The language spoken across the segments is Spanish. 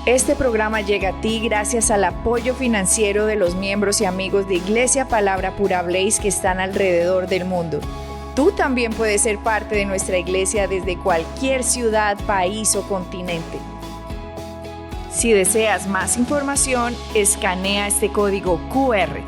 Este programa llega a ti gracias al apoyo financiero de los miembros y amigos de Iglesia Palabra Pura Blaze que están alrededor del mundo. Tú también puedes ser parte de nuestra iglesia desde cualquier ciudad, país o continente. Si deseas más información, escanea este código QR.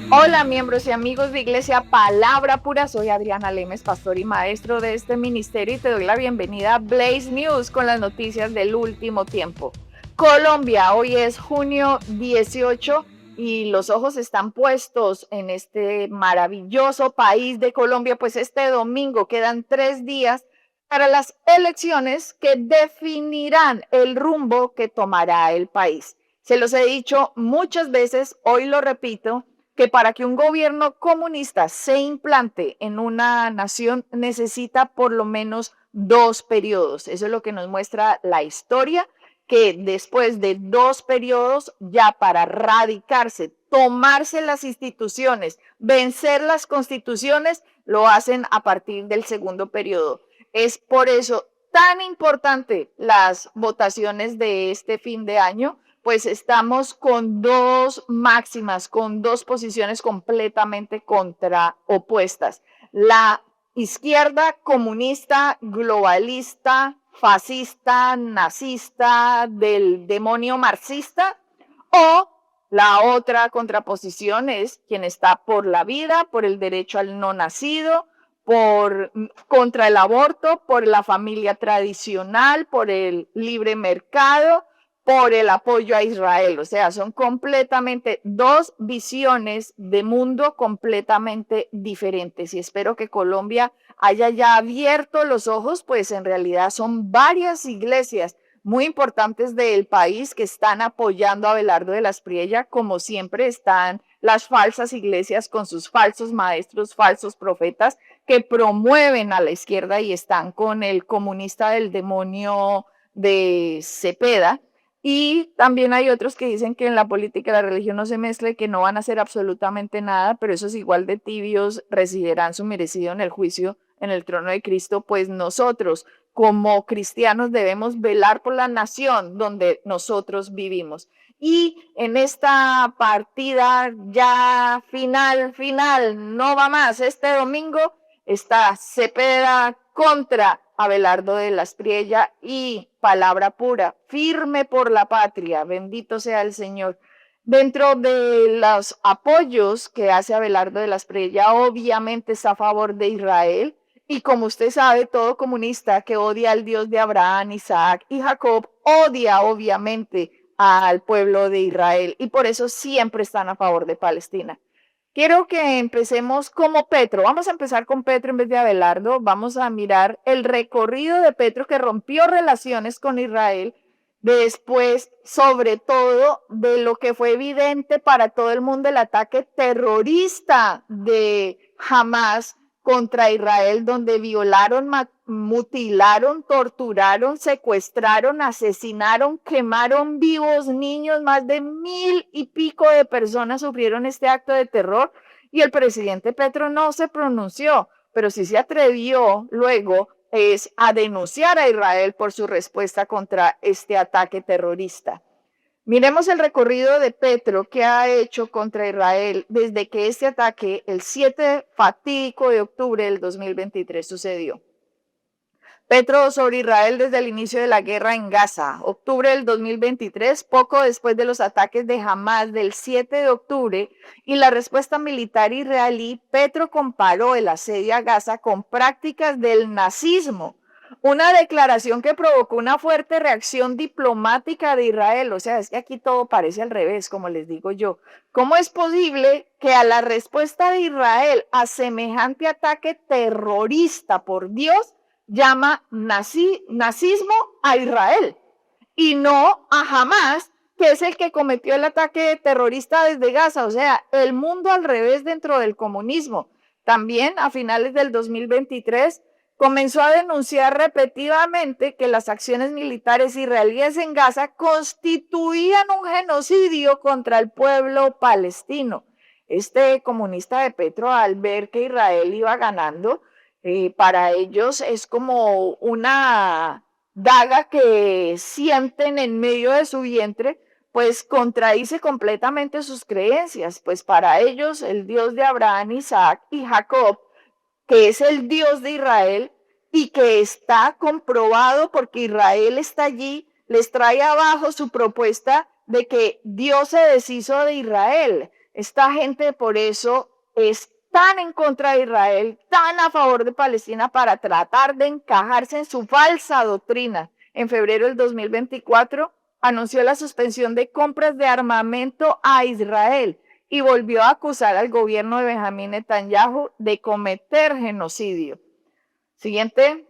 Hola miembros y amigos de Iglesia Palabra Pura, soy Adriana Lemes, pastor y maestro de este ministerio y te doy la bienvenida a Blaze News con las noticias del último tiempo. Colombia, hoy es junio 18 y los ojos están puestos en este maravilloso país de Colombia, pues este domingo quedan 3 días para las elecciones que definirán el rumbo que tomará el país. Se los he dicho muchas veces, hoy lo repito, que para que un gobierno comunista se implante en una nación necesita por lo menos 2 periodos. Eso es lo que nos muestra la historia, que después de 2 periodos, ya para radicarse, tomarse las instituciones, vencer las constituciones, lo hacen a partir del segundo periodo. Es por eso tan importante las votaciones de este fin de año, pues estamos con 2 máximas, con 2 posiciones completamente contraopuestas. La izquierda comunista, globalista, fascista, nazista, del demonio marxista, o la otra contraposición es quien está por la vida, por el derecho al no nacido, contra el aborto, por la familia tradicional, por el libre mercado, por el apoyo a Israel. O sea, son completamente 2 visiones de mundo completamente diferentes. Y espero que Colombia haya ya abierto los ojos, pues en realidad son varias iglesias muy importantes del país que están apoyando a Abelardo de la Espriella, como siempre están las falsas iglesias con sus falsos maestros, falsos profetas, que promueven a la izquierda y están con el comunista del demonio de Cepeda. Y también hay otros que dicen que en la política y la religión no se mezcla y que no van a hacer absolutamente nada, pero esos igual de tibios recibirán su merecido en el juicio en el trono de Cristo. Pues nosotros como cristianos debemos velar por la nación donde nosotros vivimos. Y en esta partida ya final, no va más, este domingo está Cepeda contra Abelardo de la Espriella y Palabra Pura, firme por la patria, bendito sea el Señor. Dentro de los apoyos que hace Abelardo de la Espriella, obviamente está a favor de Israel, y como usted sabe, todo comunista que odia al Dios de Abraham, Isaac y Jacob, odia obviamente al pueblo de Israel, y por eso siempre están a favor de Palestina. Quiero que empecemos como Petro. Vamos a empezar con Petro en vez de Abelardo. Vamos a mirar el recorrido de Petro, que rompió relaciones con Israel, después, sobre todo, de lo que fue evidente para todo el mundo, el ataque terrorista de Hamas contra Israel, donde violaron, mutilaron, torturaron, secuestraron, asesinaron, quemaron vivos niños. Más de 1,000 y pico de personas sufrieron este acto de terror y el presidente Petro no se pronunció, pero sí se atrevió luego a denunciar a Israel por su respuesta contra este ataque terrorista. Miremos el recorrido de Petro que ha hecho contra Israel desde que este ataque, el 7 fatídico de octubre del 2023, sucedió. Petro sobre Israel desde el inicio de la guerra en Gaza, octubre del 2023, poco después de los ataques de Hamas del 7 de octubre y la respuesta militar israelí. Petro comparó el asedio a Gaza con prácticas del nazismo, una declaración que provocó una fuerte reacción diplomática de Israel. O sea, es que aquí todo parece al revés, como les digo yo. ¿Cómo es posible que a la respuesta de Israel a semejante ataque terrorista, por Dios, llama nazismo a Israel y no a Hamas, que es el que cometió el ataque terrorista desde Gaza, o sea, el mundo al revés dentro del comunismo. También a finales del 2023 comenzó a denunciar repetidamente que las acciones militares israelíes en Gaza constituían un genocidio contra el pueblo palestino. Este comunista de Petro, al ver que Israel iba ganando, para ellos es como una daga que sienten en medio de su vientre, pues contradice completamente sus creencias, pues para ellos el Dios de Abraham, Isaac y Jacob, que es el Dios de Israel y que está comprobado porque Israel está allí, les trae abajo su propuesta de que Dios se deshizo de Israel. Esta gente por eso es tan en contra de Israel, tan a favor de Palestina para tratar de encajarse en su falsa doctrina. En febrero del 2024 anunció la suspensión de compras de armamento a Israel y volvió a acusar al gobierno de Benjamín Netanyahu de cometer genocidio. Siguiente,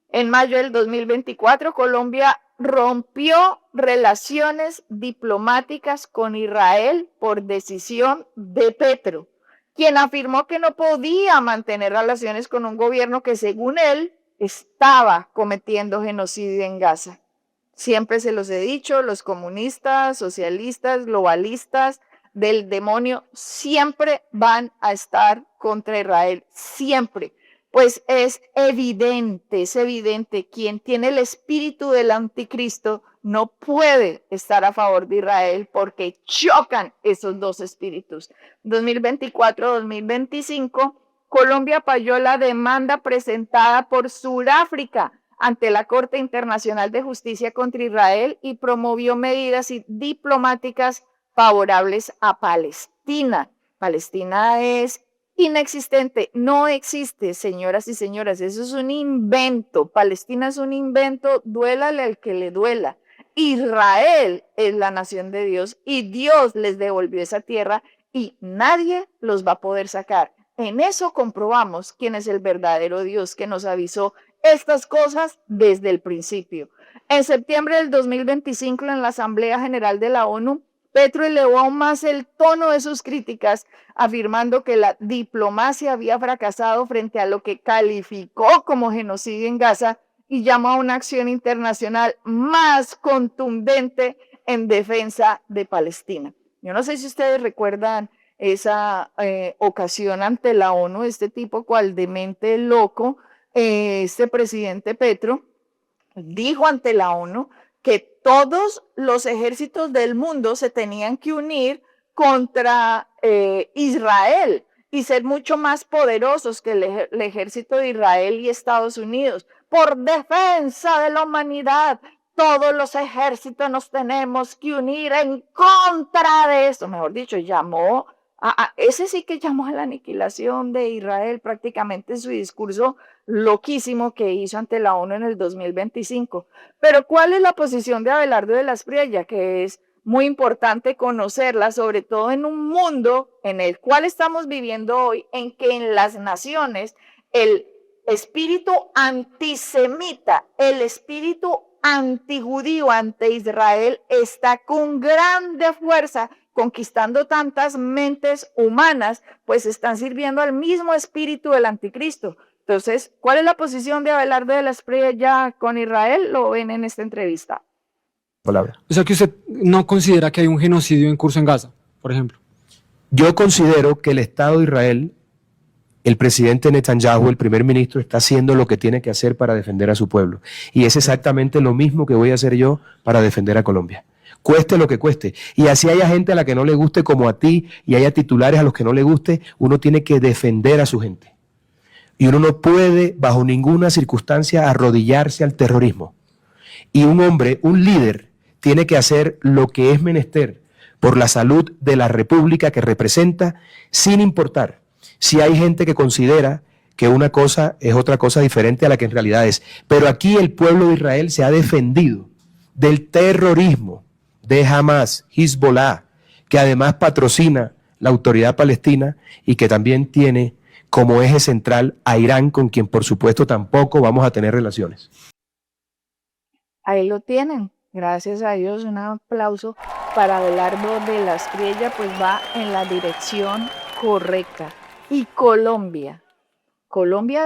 en mayo del 2024, Colombia rompió relaciones diplomáticas con Israel por decisión de Petro, quien afirmó que no podía mantener relaciones con un gobierno que, según él, estaba cometiendo genocidio en Gaza. Siempre se los he dicho, los comunistas, socialistas, globalistas del demonio siempre van a estar contra Israel, siempre. Pues es evidente, quien tiene el espíritu del anticristo no puede estar a favor de Israel porque chocan esos dos espíritus. 2024-2025, Colombia apoyó la demanda presentada por Sudáfrica ante la Corte Internacional de Justicia contra Israel y promovió medidas diplomáticas favorables a Palestina. Palestina es inexistente, no existe, señoras y señores, eso es un invento. Palestina es un invento, duélale al que le duela. Israel es la nación de Dios y Dios les devolvió esa tierra y nadie los va a poder sacar. En eso comprobamos quién es el verdadero Dios que nos avisó estas cosas desde el principio. En septiembre del 2025, en la Asamblea General de la ONU, Petro elevó aún más el tono de sus críticas, afirmando que la diplomacia había fracasado frente a lo que calificó como genocidio en Gaza y llamó a una acción internacional más contundente en defensa de Palestina. Yo no sé si ustedes recuerdan esa ocasión ante la ONU, este tipo cual demente loco, este presidente Petro dijo ante la ONU que todos los ejércitos del mundo se tenían que unir contra Israel y ser mucho más poderosos que el ejército de Israel y Estados Unidos por defensa de la humanidad. Todos los ejércitos nos tenemos que unir en contra de esto. Mejor dicho, llamó ese sí que llamó a la aniquilación de Israel prácticamente en su discurso loquísimo que hizo ante la ONU en el 2025. Pero ¿cuál es la posición de Abelardo de la Espriella? Que es muy importante conocerla, sobre todo en un mundo en el cual estamos viviendo hoy, en que en las naciones el espíritu antisemita, el espíritu antijudío, ante Israel, está con grande fuerza conquistando tantas mentes humanas, pues están sirviendo al mismo espíritu del anticristo. Entonces, ¿cuál es la posición de Abelardo de la Espriella con Israel? Lo ven en esta entrevista. Palabra. O sea que usted no considera que hay un genocidio en curso en Gaza, por ejemplo. Yo considero que el Estado de Israel, el presidente Netanyahu, el primer ministro, está haciendo lo que tiene que hacer para defender a su pueblo. Y es exactamente lo mismo que voy a hacer yo para defender a Colombia. Cueste lo que cueste. Y así haya gente a la que no le guste como a ti y haya titulares a los que no le guste, uno tiene que defender a su gente. Y uno no puede, bajo ninguna circunstancia, arrodillarse al terrorismo. Y un hombre, un líder, tiene que hacer lo que es menester por la salud de la república que representa, sin importar si hay gente que considera que una cosa es otra cosa diferente a la que en realidad es. Pero aquí el pueblo de Israel se ha defendido del terrorismo de Hamas, Hezbollah, que además patrocina la autoridad palestina y que también tiene como eje central a Irán, con quien por supuesto tampoco vamos a tener relaciones. Ahí lo tienen. Gracias a Dios, un aplauso para Abelardo de la Espriella, pues va en la dirección correcta. Y Colombia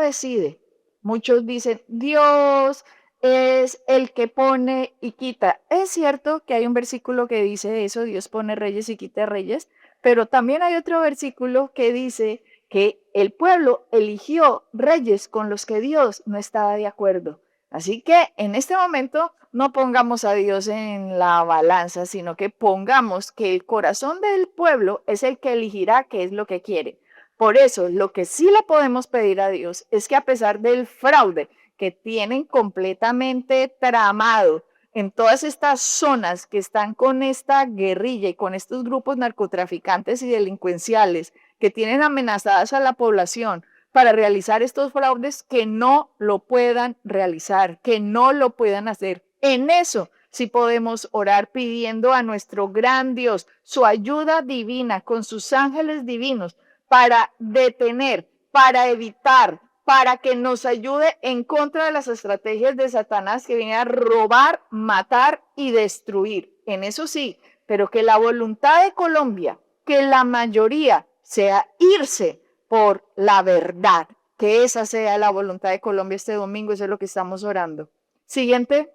decide. Muchos dicen, Dios es el que pone y quita. Es cierto que hay un versículo que dice eso, Dios pone reyes y quita reyes, pero también hay otro versículo que dice que el pueblo eligió reyes con los que Dios no estaba de acuerdo. Así que en este momento no pongamos a Dios en la balanza, sino que pongamos que el corazón del pueblo es el que elegirá qué es lo que quiere. Por eso, lo que sí le podemos pedir a Dios es que a pesar del fraude que tienen completamente tramado en todas estas zonas que están con esta guerrilla y con estos grupos narcotraficantes y delincuenciales que tienen amenazadas a la población para realizar estos fraudes, que no lo puedan realizar, que no lo puedan hacer. En eso sí podemos orar pidiendo a nuestro gran Dios su ayuda divina con sus ángeles divinos para detener, para evitar, para que nos ayude en contra de las estrategias de Satanás que viene a robar, matar y destruir. En eso sí, pero que la voluntad de Colombia, que la mayoría sea irse por la verdad, que esa sea la voluntad de Colombia este domingo, eso es lo que estamos orando. Siguiente.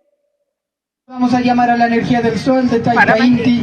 Vamos a llamar a la energía del sol de Taita Inti.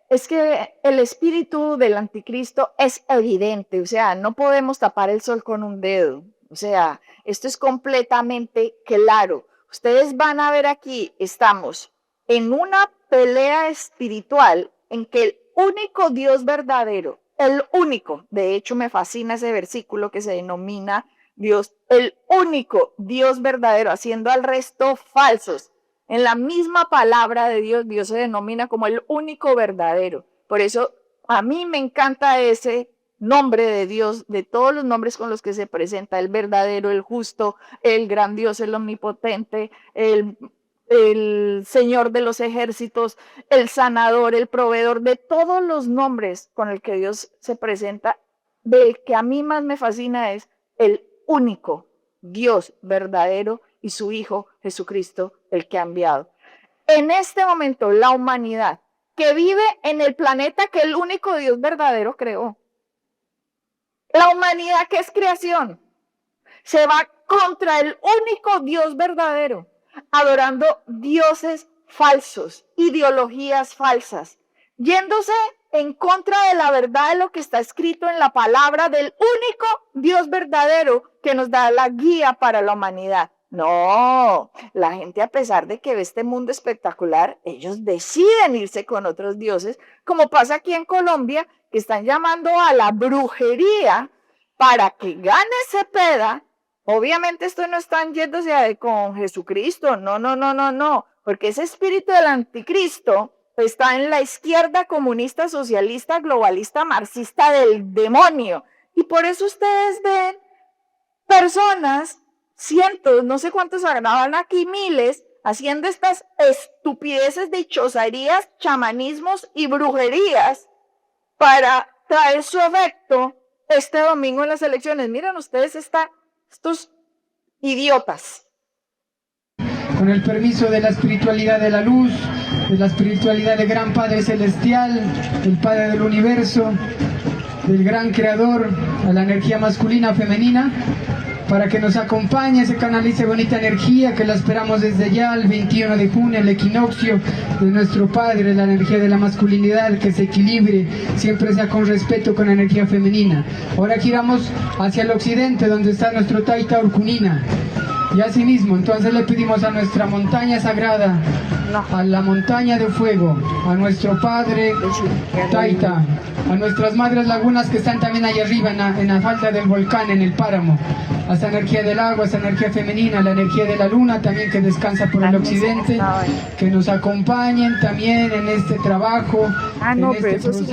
Es que el espíritu del anticristo es evidente, o sea, no podemos tapar el sol con un dedo, o sea, esto es completamente claro. Ustedes van a ver aquí, estamos en una pelea espiritual en que el único Dios verdadero, el único, de hecho me fascina ese versículo que se denomina Dios, el único Dios verdadero, haciendo al resto falsos. En la misma palabra de Dios, Dios se denomina como el único verdadero. Por eso a mí me encanta ese nombre de Dios, de todos los nombres con los que se presenta, el verdadero, el justo, el gran Dios, el omnipotente, el Señor de los ejércitos, el sanador, el proveedor, de todos los nombres con el que Dios se presenta. Del que a mí más me fascina es el único Dios verdadero y su Hijo Jesucristo, el que ha enviado. En este momento, la humanidad que vive en el planeta que el único Dios verdadero creó, la humanidad que es creación, se va contra el único Dios verdadero, adorando dioses falsos, ideologías falsas, yéndose en contra de la verdad de lo que está escrito en la palabra del único Dios verdadero que nos da la guía para la humanidad. No, la gente, a pesar de que ve este mundo espectacular, ellos deciden irse con otros dioses, como pasa aquí en Colombia, que están llamando a la brujería para que gane Cepeda. Obviamente esto no están yéndose con Jesucristo, no, porque ese espíritu del anticristo está en la izquierda comunista, socialista, globalista, marxista del demonio. Y por eso ustedes ven personas, cientos, no sé cuántos agarraban aquí, miles, haciendo estas estupideces de hechicerías, chamanismos y brujerías para traer su efecto este domingo en las elecciones. Miren ustedes estos idiotas. Con el permiso de la espiritualidad de la luz, de la espiritualidad del gran Padre Celestial, del Padre del Universo, del gran Creador, a la energía masculina, femenina, para que nos acompañe, se canalice bonita energía, que la esperamos desde ya, el 21 de junio, el equinoccio de nuestro Padre, la energía de la masculinidad, que se equilibre, siempre sea con respeto con la energía femenina. Ahora giramos hacia el occidente, donde está nuestro Taita Urcunina. Y así mismo, entonces le pedimos a nuestra montaña sagrada, a la montaña de fuego, a nuestro Padre Taita, a nuestras madres lagunas que están también ahí arriba en la falda del volcán, en el páramo, a esa energía del agua, esa energía femenina, la energía de la luna también que descansa por el occidente, que nos acompañen también en este trabajo, en este proceso,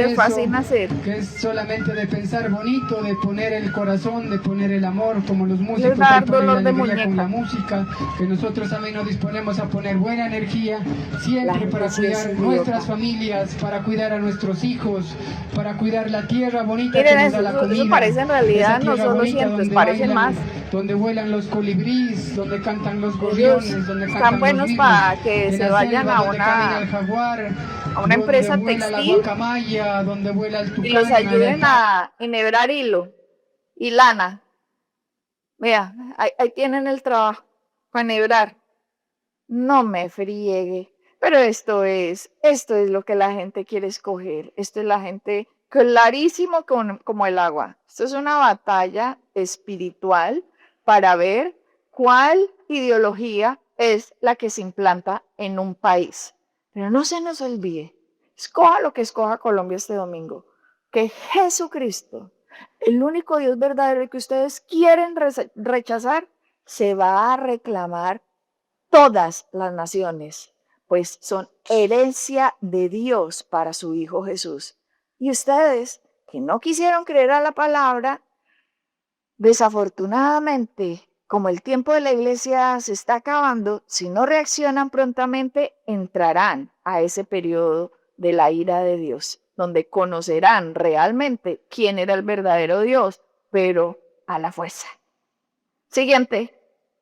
que es solamente de pensar bonito, de poner el corazón, de poner el amor, como los músicos que ponen la alegría con la música, que nosotros también nos disponemos a poner buena energía, siempre para cuidar nuestras familias, para cuidar a nuestros hijos, para cuidar la tierra bonita. Miren, que nos da la comida. Eso parece en realidad no solo cientos, parecen más. donde vuelan los colibríes, donde cantan los Ellos gorriones, donde están cantan buenos los para grillos, que en se la vayan selva a donde camina una, el jaguar, a una empresa donde vuela la textil guacamaya, donde vuela el y los tucán, ayuden a enhebrar hilo y lana. Vea, ahí tienen el trabajo, para enhebrar. No me friegue. Pero esto es lo que la gente quiere escoger. Esto es la gente clarísimo como el agua. Esto es una batalla espiritual para ver cuál ideología es la que se implanta en un país. Pero no se nos olvide, escoja lo que escoja Colombia este domingo, que Jesucristo, el único Dios verdadero que ustedes quieren rechazar, se va a reclamar todas las naciones, pues son herencia de Dios para su Hijo Jesús. Y ustedes, que no quisieron creer a la palabra, desafortunadamente, como el tiempo de la iglesia se está acabando, si no reaccionan prontamente, entrarán a ese periodo de la ira de Dios, donde conocerán realmente quién era el verdadero Dios, pero a la fuerza. Siguiente.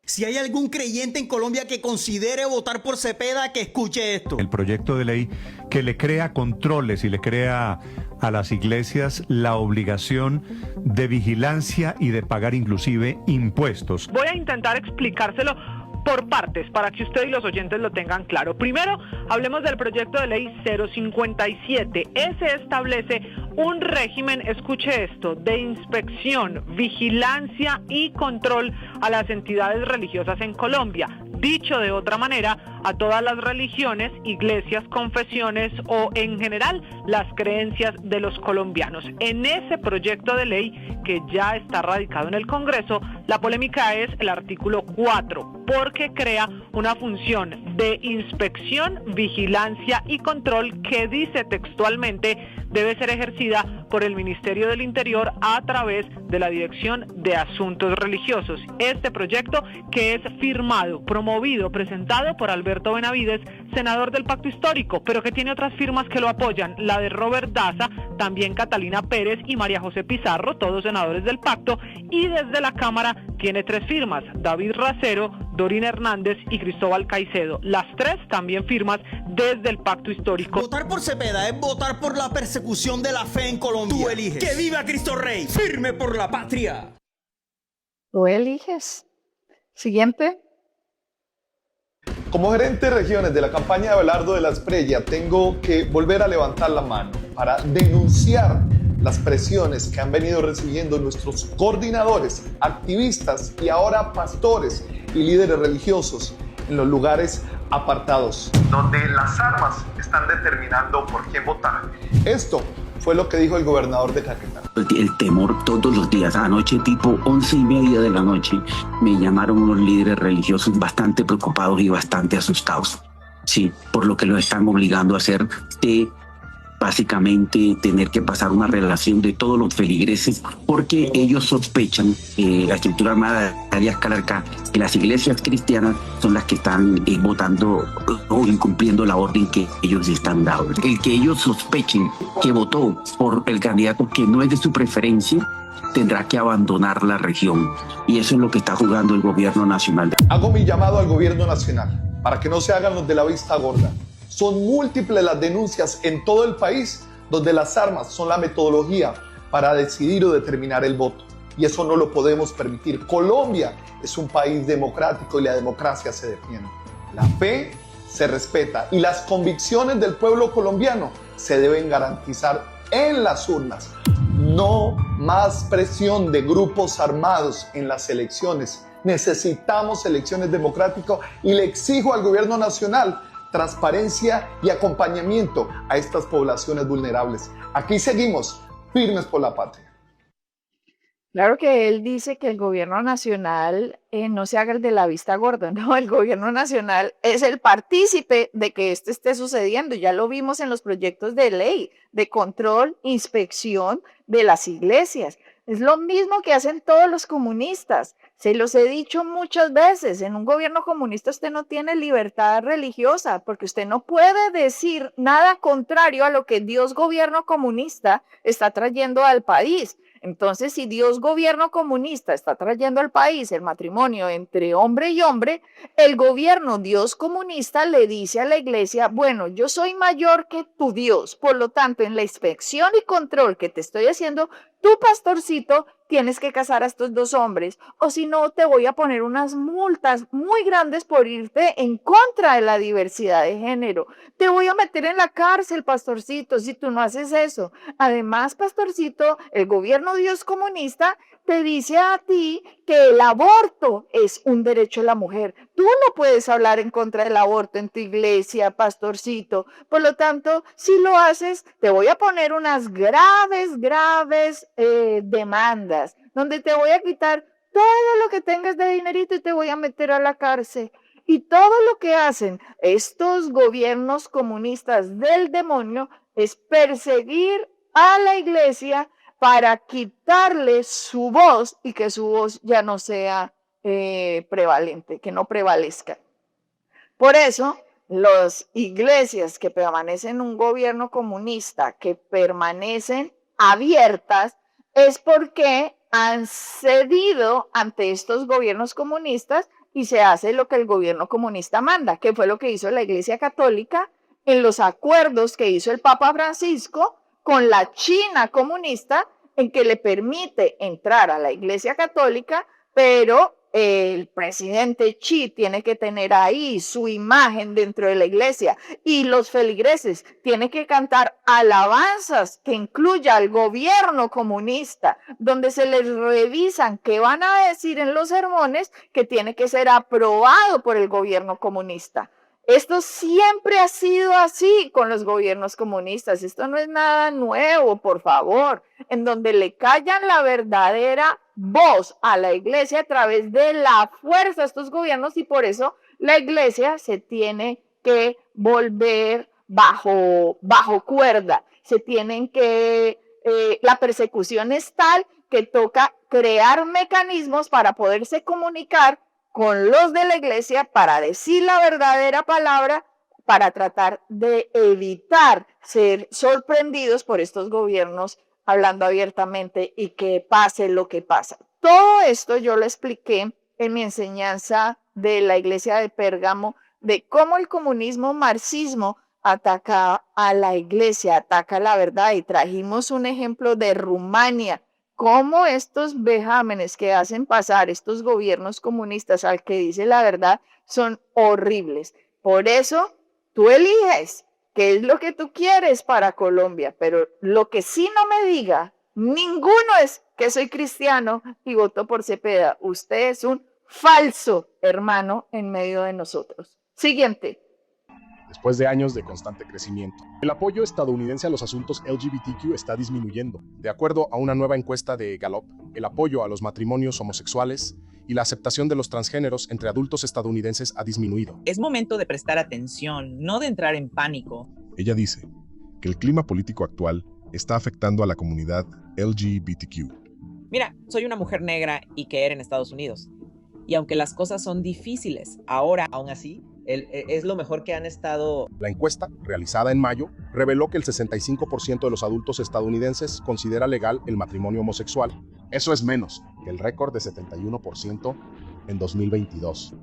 Si hay algún creyente en Colombia que considere votar por Cepeda, que escuche esto. El proyecto de ley que le crea controles y le crea a las iglesias la obligación de vigilancia y de pagar inclusive impuestos. Voy a intentar explicárselo por partes para que usted y los oyentes lo tengan claro. Primero, hablemos del proyecto de ley 057. Ese establece un régimen, escuche esto, de inspección, vigilancia y control a las entidades religiosas en Colombia. Dicho de otra manera, a todas las religiones, iglesias, confesiones o en general las creencias de los colombianos. En ese proyecto de ley que ya está radicado en el Congreso, la polémica es el artículo 4, porque crea una función de inspección, vigilancia y control que dice textualmente debe ser ejercida por el Ministerio del Interior a través de la Dirección de Asuntos Religiosos. Este proyecto, que es firmado, promovido, presentado por Alberto Benavides, senador del Pacto Histórico, pero que tiene otras firmas que lo apoyan, la de Robert Daza, también Catalina Pérez y María José Pizarro, todos senadores del Pacto, y desde la Cámara tiene 3 firmas, David Racero, Dorín Hernández y Cristóbal Caicedo. Las 3 también firmas desde el Pacto Histórico. Votar por Cepeda es votar por la persecución de la fe en Colombia. Tú eliges. ¡Que viva Cristo Rey! ¡Firme por la patria! Tú eliges. Siguiente. Como gerente de regiones de la campaña de Abelardo de la Espriella, tengo que volver a levantar la mano para denunciar las presiones que han venido recibiendo nuestros coordinadores, activistas y ahora pastores y líderes religiosos en los lugares apartados, donde las armas están determinando por quién votar. Esto fue lo que dijo el gobernador de Caquetá. El temor todos los días. Anoche, tipo 11:30 de la noche, me llamaron unos líderes religiosos bastante preocupados y bastante asustados. Sí, por lo que los están obligando a hacer de básicamente tener que pasar una relación de todos los feligreses, porque ellos sospechan, la estructura armada de Arias Calarcá, que las iglesias cristianas son las que están votando o incumpliendo la orden que ellos están dando. El que ellos sospechen que votó por el candidato que no es de su preferencia, tendrá que abandonar la región. Y eso es lo que está jugando el gobierno nacional. Hago mi llamado al gobierno nacional para que no se hagan los de la vista gorda. Son múltiples las denuncias en todo el país donde las armas son la metodología para decidir o determinar el voto. Y eso no lo podemos permitir. Colombia es un país democrático y la democracia se defiende. La fe se respeta y las convicciones del pueblo colombiano se deben garantizar en las urnas. No más presión de grupos armados en las elecciones. Necesitamos elecciones democráticas y le exijo al gobierno nacional transparencia y acompañamiento a estas poblaciones vulnerables. Aquí seguimos firmes por la patria. Claro que él dice que el gobierno nacional no se haga el de la vista gorda, no, el gobierno nacional es el partícipe de que esto esté sucediendo. Ya lo vimos en los proyectos de ley de control, inspección de las iglesias. Es lo mismo que hacen todos los comunistas. Se los he dicho muchas veces, en un gobierno comunista usted no tiene libertad religiosa, porque usted no puede decir nada contrario a lo que Dios gobierno comunista está trayendo al país. Entonces, si Dios gobierno comunista está trayendo al país el matrimonio entre hombre y hombre, el gobierno Dios comunista le dice a la iglesia, bueno, yo soy mayor que tu Dios, por lo tanto, en la inspección y control que te estoy haciendo, tú, pastorcito, tienes que casar a estos dos hombres, o si no, te voy a poner unas multas muy grandes por irte en contra de la diversidad de género. Te voy a meter en la cárcel, pastorcito, si tú no haces eso. Además, pastorcito, el gobierno Dios comunista te dice a ti que el aborto es un derecho de la mujer. Tú no puedes hablar en contra del aborto en tu iglesia, pastorcito. Por lo tanto, si lo haces, te voy a poner unas graves demandas, donde te voy a quitar todo lo que tengas de dinerito y te voy a meter a la cárcel. Y todo lo que hacen estos gobiernos comunistas del demonio es perseguir a la iglesia para quitarle su voz y que su voz ya no sea prevalente, que no prevalezca. Por eso, las iglesias que permanecen en un gobierno comunista, que permanecen abiertas, es porque han cedido ante estos gobiernos comunistas y se hace lo que el gobierno comunista manda, que fue lo que hizo la Iglesia Católica en los acuerdos que hizo el Papa Francisco con la China comunista, en que le permite entrar a la Iglesia Católica, pero el presidente Xi tiene que tener ahí su imagen dentro de la iglesia y los feligreses tienen que cantar alabanzas que incluya al gobierno comunista, donde se les revisan qué van a decir en los sermones, que tiene que ser aprobado por el gobierno comunista. Esto siempre ha sido así con los gobiernos comunistas. Esto no es nada nuevo, por favor. En donde le callan la verdadera voz a la iglesia a través de la fuerza de estos gobiernos, y por eso la iglesia se tiene que volver bajo cuerda. Se tienen que, la persecución es tal que toca crear mecanismos para poderse comunicar con los de la iglesia para decir la verdadera palabra, para tratar de evitar ser sorprendidos por estos gobiernos hablando abiertamente y que pase lo que pasa. Todo esto yo lo expliqué en mi enseñanza de la iglesia de Pérgamo, de cómo el comunismo marxismo ataca a la iglesia, ataca la verdad, y trajimos un ejemplo de Rumania, cómo estos vejámenes que hacen pasar estos gobiernos comunistas al que dice la verdad son horribles. Por eso tú eliges qué es lo que tú quieres para Colombia, pero lo que sí no me diga ninguno es que soy cristiano y voto por Cepeda. Usted es un falso hermano en medio de nosotros. Siguiente. Después de años de constante crecimiento, el apoyo estadounidense a los asuntos LGBTQ está disminuyendo. De acuerdo a una nueva encuesta de Gallup, el apoyo a los matrimonios homosexuales y la aceptación de los transgéneros entre adultos estadounidenses ha disminuido. Es momento de prestar atención, no de entrar en pánico. Ella dice que el clima político actual está afectando a la comunidad LGBTQ. Mira, soy una mujer negra y queer en Estados Unidos. Y aunque las cosas son difíciles, ahora, aún así, es lo mejor que han estado. La encuesta, realizada en mayo, reveló que el 65% de los adultos estadounidenses considera legal el matrimonio homosexual. Eso es menos que el récord de 71% en 2022.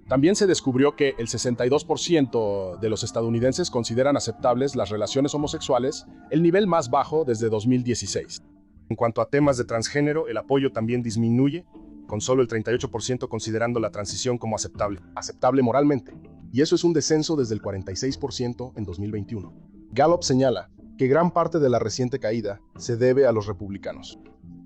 También se descubrió que el 62% de los estadounidenses consideran aceptables las relaciones homosexuales, el nivel más bajo desde 2016. En cuanto a temas de transgénero, el apoyo también disminuye, con solo el 38% considerando la transición como aceptable moralmente, y eso es un descenso desde el 46% en 2021. Gallup señala que gran parte de la reciente caída se debe a los republicanos.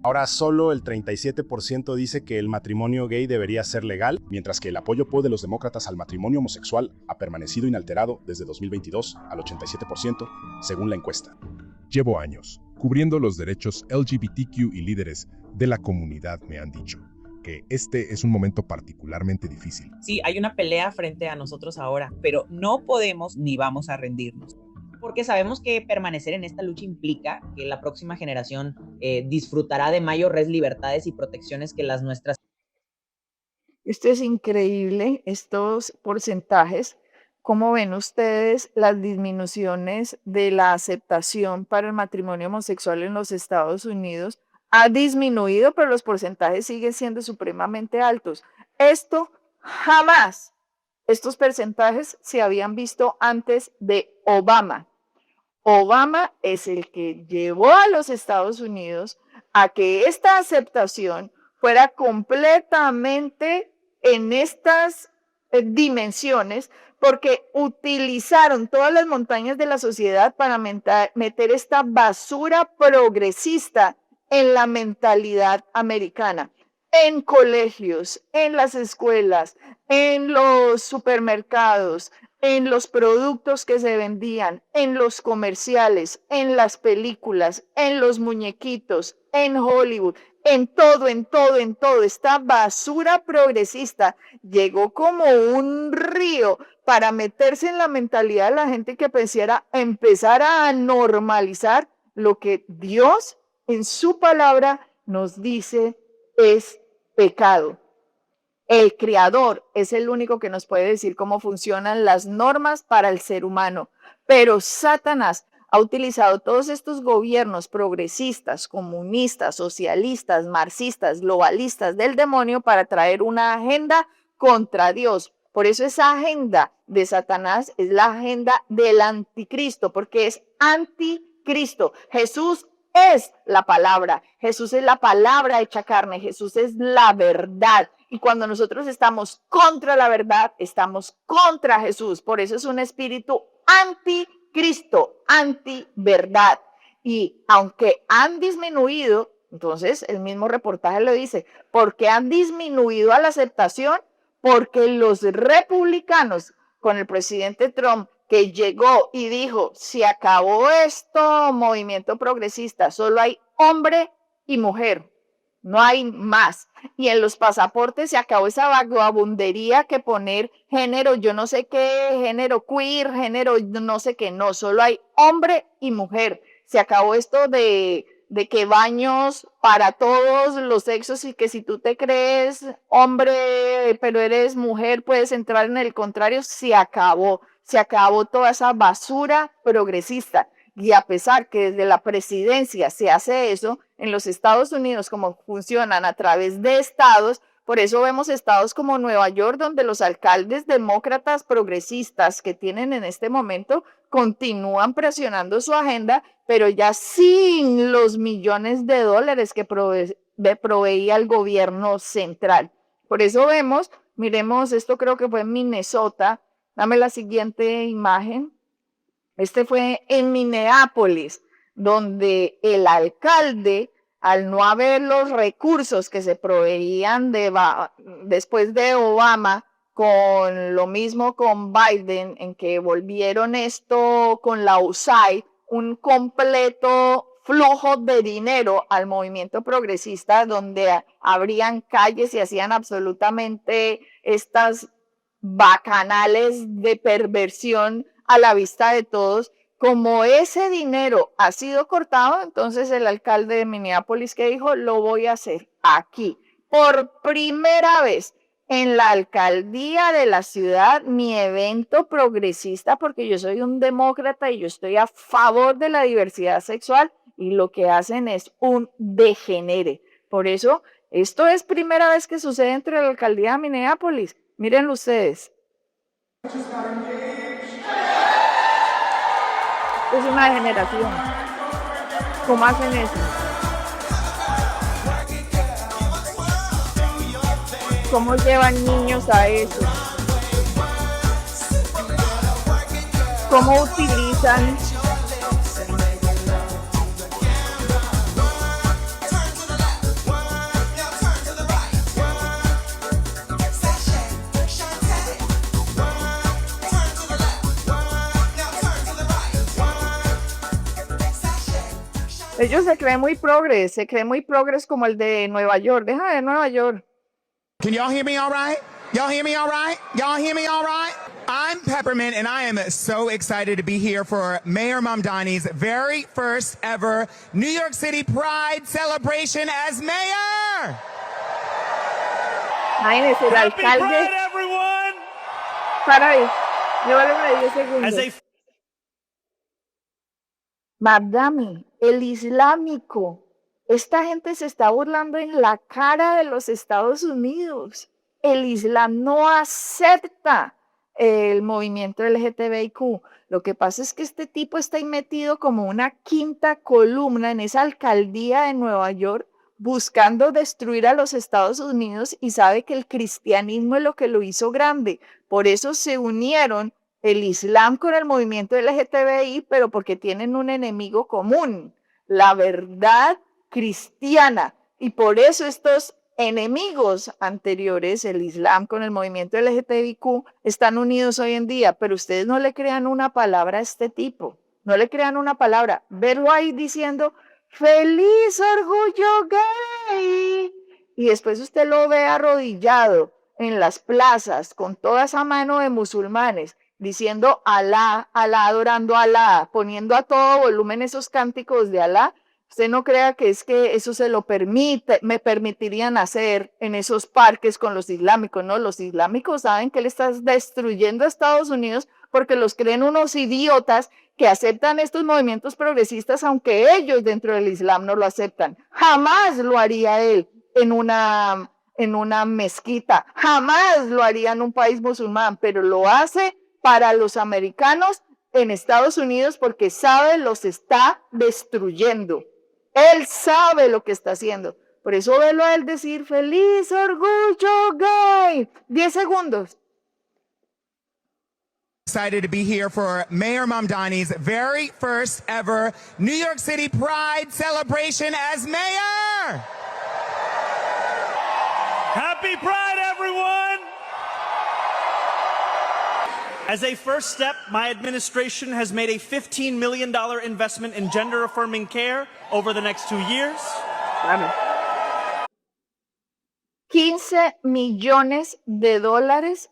Ahora solo el 37% dice que el matrimonio gay debería ser legal, mientras que el apoyo de los demócratas al matrimonio homosexual ha permanecido inalterado desde 2022 al 87%, según la encuesta. Llevo años cubriendo los derechos LGBTQ y líderes de la comunidad me han dicho que este es un momento particularmente difícil. Sí, hay una pelea frente a nosotros ahora, pero no podemos ni vamos a rendirnos. Porque sabemos que permanecer en esta lucha implica que la próxima generación disfrutará de mayores libertades y protecciones que las nuestras. Esto es increíble, estos porcentajes. ¿Cómo ven ustedes las disminuciones de la aceptación para el matrimonio homosexual en los Estados Unidos? Ha disminuido, pero los porcentajes siguen siendo supremamente altos. Esto jamás, estos porcentajes se habían visto antes de Obama. Obama es el que llevó a los Estados Unidos a que esta aceptación fuera completamente en estas dimensiones, porque utilizaron todas las montañas de la sociedad para meter esta basura progresista en la mentalidad americana, en colegios, en las escuelas, en los supermercados, en los productos que se vendían, en los comerciales, en las películas, en los muñequitos, en Hollywood, en todo. Esta basura progresista llegó como un río para meterse en la mentalidad de la gente que empezara a normalizar lo que Dios en su palabra nos dice es pecado. El Creador es el único que nos puede decir cómo funcionan las normas para el ser humano, pero Satanás ha utilizado todos estos gobiernos progresistas, comunistas, socialistas, marxistas, globalistas del demonio para traer una agenda contra Dios. Por eso esa agenda de Satanás es la agenda del anticristo, porque es anticristo. Jesús es la palabra, Jesús es la palabra hecha carne, Jesús es la verdad. Y cuando nosotros estamos contra la verdad, estamos contra Jesús. Por eso es un espíritu anticristo, antiverdad. Y aunque han disminuido, entonces el mismo reportaje lo dice, ¿por qué han disminuido a la aceptación? Porque los republicanos, con el presidente Trump, que llegó y dijo, se acabó esto, movimiento progresista, solo hay hombre y mujer. No hay más. Y en los pasaportes se acabó esa vagabundería que poner género, yo no sé qué, género queer, género no sé qué, no, solo hay hombre y mujer. Se acabó esto de que baños para todos los sexos y que si tú te crees hombre pero eres mujer puedes entrar en el contrario. Se acabó toda esa basura progresista. Y a pesar que desde la presidencia se hace eso, en los Estados Unidos, como funcionan a través de estados, por eso vemos estados como Nueva York, donde los alcaldes demócratas progresistas que tienen en este momento continúan presionando su agenda, pero ya sin los millones de dólares que proveía el gobierno central. Por eso vemos, miremos, esto creo que fue en Minnesota, dame la siguiente imagen. Este fue en Minneapolis, donde el alcalde, al no haber los recursos que se proveían después de Obama, con lo mismo con Biden, en que volvieron esto con la USAID, un completo flujo de dinero al movimiento progresista, donde abrían calles y hacían absolutamente estas bacanales de perversión a la vista de todos. Como ese dinero ha sido cortado, entonces el alcalde de Minneapolis que dijo, lo voy a hacer aquí. Por primera vez en la alcaldía de la ciudad, mi evento progresista, porque yo soy un demócrata y yo estoy a favor de la diversidad sexual, y lo que hacen es un degenere. Por eso, esto es primera vez que sucede entre la alcaldía de Minneapolis. Mírenlo ustedes. Es una degeneración. ¿Cómo hacen eso? ¿Cómo llevan niños a eso? ¿Cómo utilizan ellos se creen muy progres como el de Nueva York. Deja de Nueva York. Can y'all hear me all right? Y'all hear me all right? Y'all hear me all right? I'm Peppermint, and I am so excited to be here for Mayor Mamdani's very first ever New York City Pride celebration as mayor. Imagínese, el alcalde. Para ahí, llévale 10 segundos. Madame, el islámico. Esta gente se está burlando en la cara de los Estados Unidos. El Islam no acepta el movimiento LGTBIQ. Lo que pasa es que este tipo está ahí metido como una quinta columna en esa alcaldía de Nueva York, buscando destruir a los Estados Unidos, y sabe que el cristianismo es lo que lo hizo grande. Por eso se unieron el Islam con el movimiento LGTBI, pero porque tienen un enemigo común, la verdad cristiana. Y por eso estos enemigos anteriores, el Islam con el movimiento LGTBIQ, están unidos hoy en día. Pero ustedes no le crean una palabra a este tipo, no le crean una palabra. Verlo ahí diciendo ¡Feliz orgullo gay! Y después usted lo ve arrodillado en las plazas con toda esa mano de musulmanes diciendo Alá, Alá, adorando a Alá, poniendo a todo volumen esos cánticos de Alá. Usted no crea que es que eso se lo me permitirían hacer en esos parques con los islámicos, ¿no? Los islámicos saben que él está destruyendo a Estados Unidos porque los creen unos idiotas que aceptan estos movimientos progresistas, aunque ellos dentro del Islam no lo aceptan. Jamás lo haría él en una mezquita, jamás lo haría en un país musulmán, pero lo hace para los americanos en Estados Unidos porque sabe los está destruyendo. Él sabe lo que está haciendo. Por eso velo a él decir ¡Feliz orgullo gay! 10 segundos. Excited to be here for Mayor Mamdani's very first ever New York City Pride celebration as mayor. Happy Pride, everyone! As a first step, my administration has made a $15 million investment in gender-affirming care over the next 2 years. 15 millones de dólares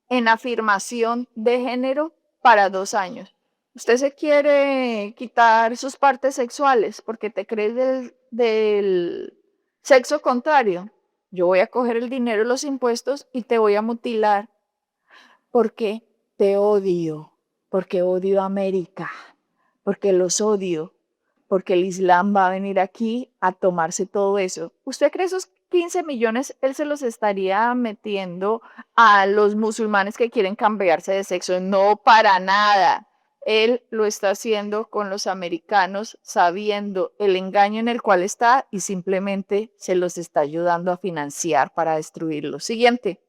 en afirmación de género para 2 años. Usted se quiere quitar sus partes sexuales porque te crees del sexo contrario. Yo voy a coger el dinero de los impuestos y te voy a mutilar. ¿Por qué? Te odio, porque odio a América, porque los odio, porque el Islam va a venir aquí a tomarse todo eso. ¿Usted cree esos 15 millones él se los estaría metiendo a los musulmanes que quieren cambiarse de sexo? No, para nada. Él lo está haciendo con los americanos, sabiendo el engaño en el cual está, y simplemente se los está ayudando a financiar para destruirlos. Siguiente.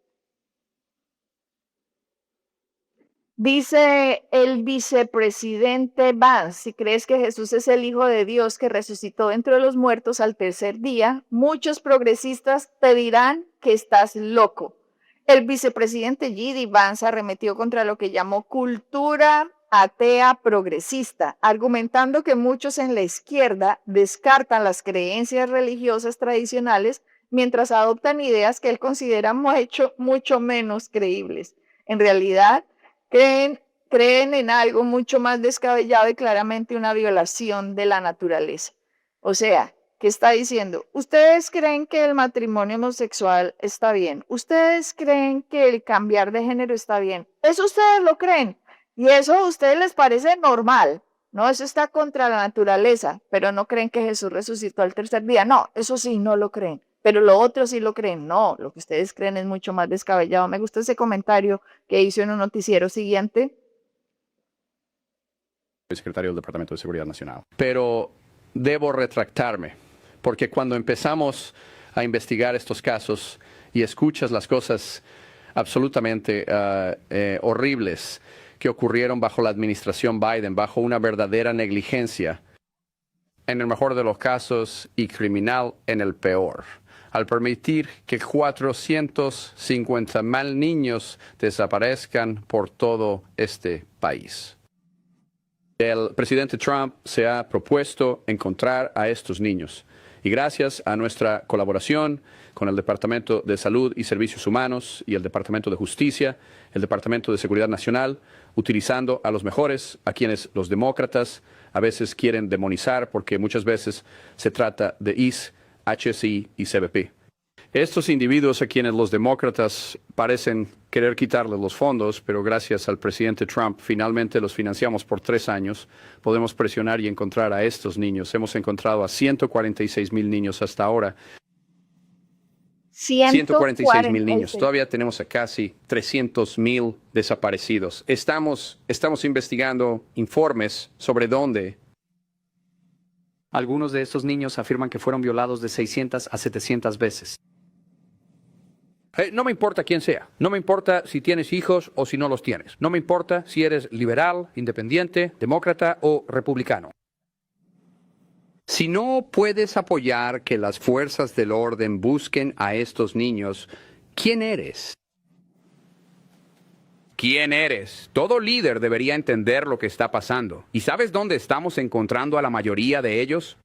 Dice el vicepresidente Vance: si crees que Jesús es el Hijo de Dios que resucitó entre los muertos al tercer día, muchos progresistas te dirán que estás loco. El vicepresidente J.D. Vance arremetió contra lo que llamó cultura atea progresista, argumentando que muchos en la izquierda descartan las creencias religiosas tradicionales mientras adoptan ideas que él considera mucho menos creíbles. En realidad, creen en algo mucho más descabellado y claramente una violación de la naturaleza. O sea, ¿qué está diciendo? ¿Ustedes creen que el matrimonio homosexual está bien? ¿Ustedes creen que el cambiar de género está bien? Eso ustedes lo creen. Y eso a ustedes les parece normal. No, eso está contra la naturaleza. Pero no creen que Jesús resucitó al tercer día. No, eso sí, no lo creen. Pero lo otro sí lo creen. No, lo que ustedes creen es mucho más descabellado. Me gusta ese comentario que hizo en un noticiero. Siguiente. Soy secretario del Departamento de Seguridad Nacional. Pero debo retractarme, porque cuando empezamos a investigar estos casos y escuchas las cosas absolutamente horribles que ocurrieron bajo la administración Biden, bajo una verdadera negligencia, en el mejor de los casos, y criminal en el peor, al permitir que 450,000 niños desaparezcan por todo este país. El presidente Trump se ha propuesto encontrar a estos niños, y gracias a nuestra colaboración con el Departamento de Salud y Servicios Humanos y el Departamento de Justicia, el Departamento de Seguridad Nacional, utilizando a los mejores, a quienes los demócratas a veces quieren demonizar porque muchas veces se trata de ICE, HSI y CBP. Estos individuos a quienes los demócratas parecen querer quitarles los fondos, pero gracias al presidente Trump finalmente los financiamos por 3 años, podemos presionar y encontrar a estos niños. Hemos encontrado a 146,000 niños hasta ahora. 146,000 niños. Todavía tenemos a casi 300,000 desaparecidos. Estamos investigando informes sobre dónde. Algunos de estos niños afirman que fueron violados de 600 a 700 veces. No me importa quién sea. No me importa si tienes hijos o si no los tienes. No me importa si eres liberal, independiente, demócrata o republicano. Si no puedes apoyar que las fuerzas del orden busquen a estos niños, ¿quién eres? ¿Quién eres? Todo líder debería entender lo que está pasando. ¿Y sabes dónde estamos encontrando a la mayoría de ellos?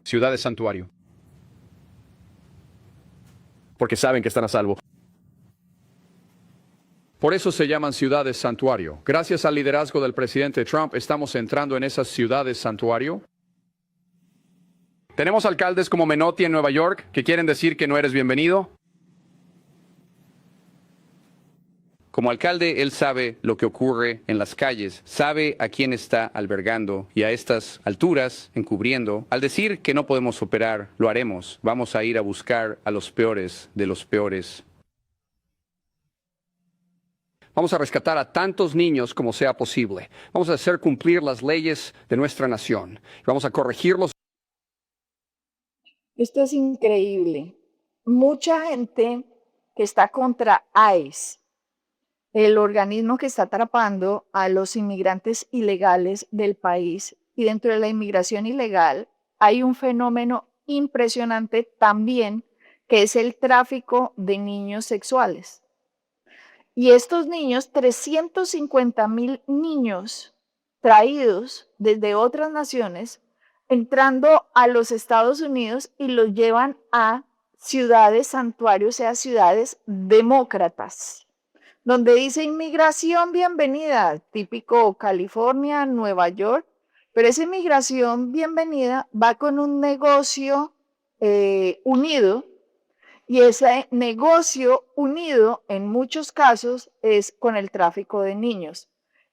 Ciudades santuario. Porque saben que están a salvo. Por eso se llaman ciudades santuario. Gracias al liderazgo del presidente Trump, estamos entrando en esas ciudades santuario. Tenemos alcaldes como Menotti en Nueva York que quieren decir que no eres bienvenido. Como alcalde, él sabe lo que ocurre en las calles, sabe a quién está albergando y a estas alturas, encubriendo. Al decir que no podemos operar, lo haremos. Vamos a ir a buscar a los peores de los peores. Vamos a rescatar a tantos niños como sea posible. Vamos a hacer cumplir las leyes de nuestra nación. Vamos a corregirlos. Esto es increíble. Mucha gente que está contra ICE, el organismo que está atrapando a los inmigrantes ilegales del país, y dentro de la inmigración ilegal hay un fenómeno impresionante también, que es el tráfico de niños sexuales. Y estos niños, 350,000 niños traídos desde otras naciones, entrando a los Estados Unidos y los llevan a ciudades santuarios, o sea, ciudades demócratas, donde dice inmigración bienvenida, típico California, Nueva York, pero esa inmigración bienvenida va con un negocio unido, y ese negocio unido en muchos casos es con el tráfico de niños.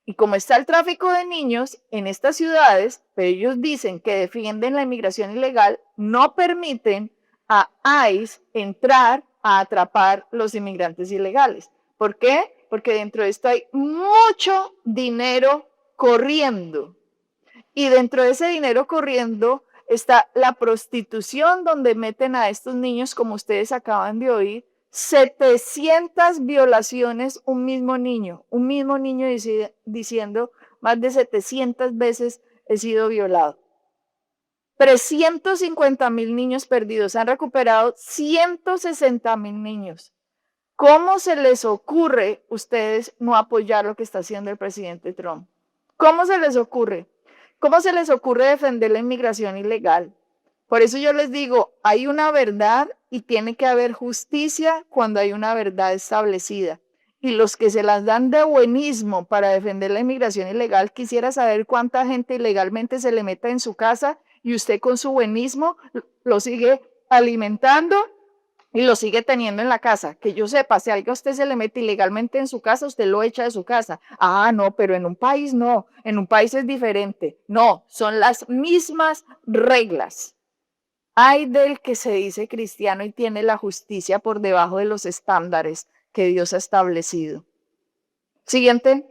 Y como está el tráfico de niños en estas ciudades, pero ellos dicen que defienden la inmigración ilegal, no permiten a ICE entrar a atrapar los inmigrantes ilegales. ¿Por qué? Porque dentro de esto hay mucho dinero corriendo. Y dentro de ese dinero corriendo está la prostitución, donde meten a estos niños, como ustedes acaban de oír, 700 violaciones un mismo niño diciendo más de 700 veces he sido violado. 350,000 niños perdidos, han recuperado 160,000 niños. ¿Cómo se les ocurre a ustedes no apoyar lo que está haciendo el presidente Trump? ¿Cómo se les ocurre? ¿Cómo se les ocurre defender la inmigración ilegal? Por eso yo les digo, hay una verdad y tiene que haber justicia cuando hay una verdad establecida. Y los que se las dan de buenismo para defender la inmigración ilegal, quisiera saber cuánta gente ilegalmente se le mete en su casa y usted con su buenismo lo sigue alimentando y lo sigue teniendo en la casa. Que yo sepa, si alguien a usted se le mete ilegalmente en su casa, usted lo echa de su casa. Ah, no, pero en un país no, en un país es diferente. No, son las mismas reglas. Ay del que se dice cristiano y tiene la justicia por debajo de los estándares que Dios ha establecido. Siguiente.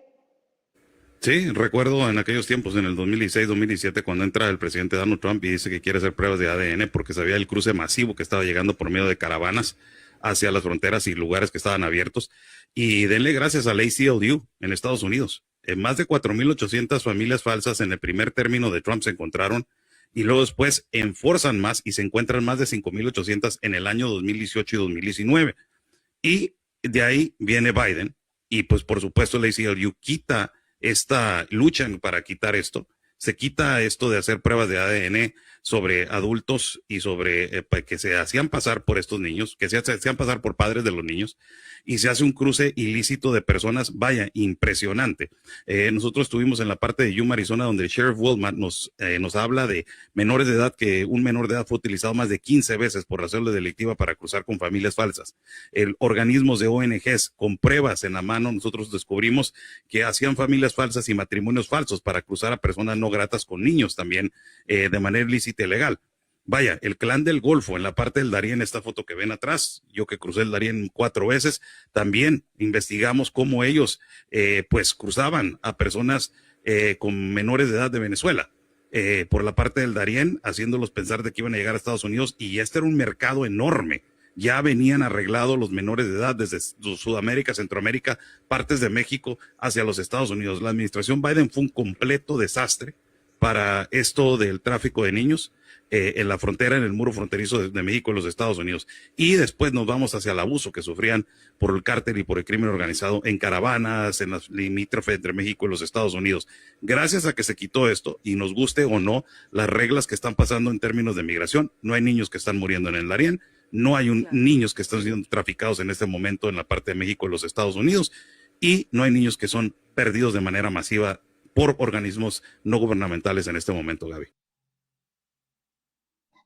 Sí, recuerdo en aquellos tiempos, en el 2016-2017, cuando entra el presidente Donald Trump y dice que quiere hacer pruebas de ADN porque sabía el cruce masivo que estaba llegando por medio de caravanas hacia las fronteras y lugares que estaban abiertos. Y denle gracias al ACLU en Estados Unidos. Más de 4,800 familias falsas en el primer término de Trump se encontraron, y luego después enforzan más y se encuentran más de 5,800 en el año 2018 y 2019. Y de ahí viene Biden y pues por supuesto el ACLU quita esta lucha para quitar esto, se quita esto de hacer pruebas de ADN sobre adultos y sobre que se hacían pasar por estos niños, que se hacían pasar por padres de los niños, y se hace un cruce ilícito de personas, vaya, impresionante. Nosotros estuvimos en la parte de Yuma, Arizona, donde el Sheriff Wilmot nos habla de menores de edad, que un menor de edad fue utilizado más de 15 veces por la célula delictiva para cruzar con familias falsas. Organismos de ONGs con pruebas en la mano, nosotros descubrimos que hacían familias falsas y matrimonios falsos para cruzar a personas no gratas con niños también de manera ilícita y legal. Vaya, el clan del Golfo, en la parte del Darién, esta foto que ven atrás, yo que crucé el Darién 4 veces, también investigamos cómo ellos pues cruzaban a personas con menores de edad de Venezuela por la parte del Darién, haciéndolos pensar de que iban a llegar a Estados Unidos, y este era un mercado enorme. Ya venían arreglados los menores de edad desde Sudamérica, Centroamérica, partes de México hacia los Estados Unidos. La administración Biden fue un completo desastre para esto del tráfico de niños en la frontera, en el muro fronterizo de México y los Estados Unidos. Y después nos vamos hacia el abuso que sufrían por el cártel y por el crimen organizado en caravanas, en las limítrofes entre México y los Estados Unidos. Gracias a que se quitó esto, y nos guste o no las reglas que están pasando en términos de migración, no hay niños que están muriendo en el Darién, no hay niños que están siendo traficados en este momento en la parte de México y los Estados Unidos, y no hay niños que son perdidos de manera masiva por organismos no gubernamentales en este momento, Gaby.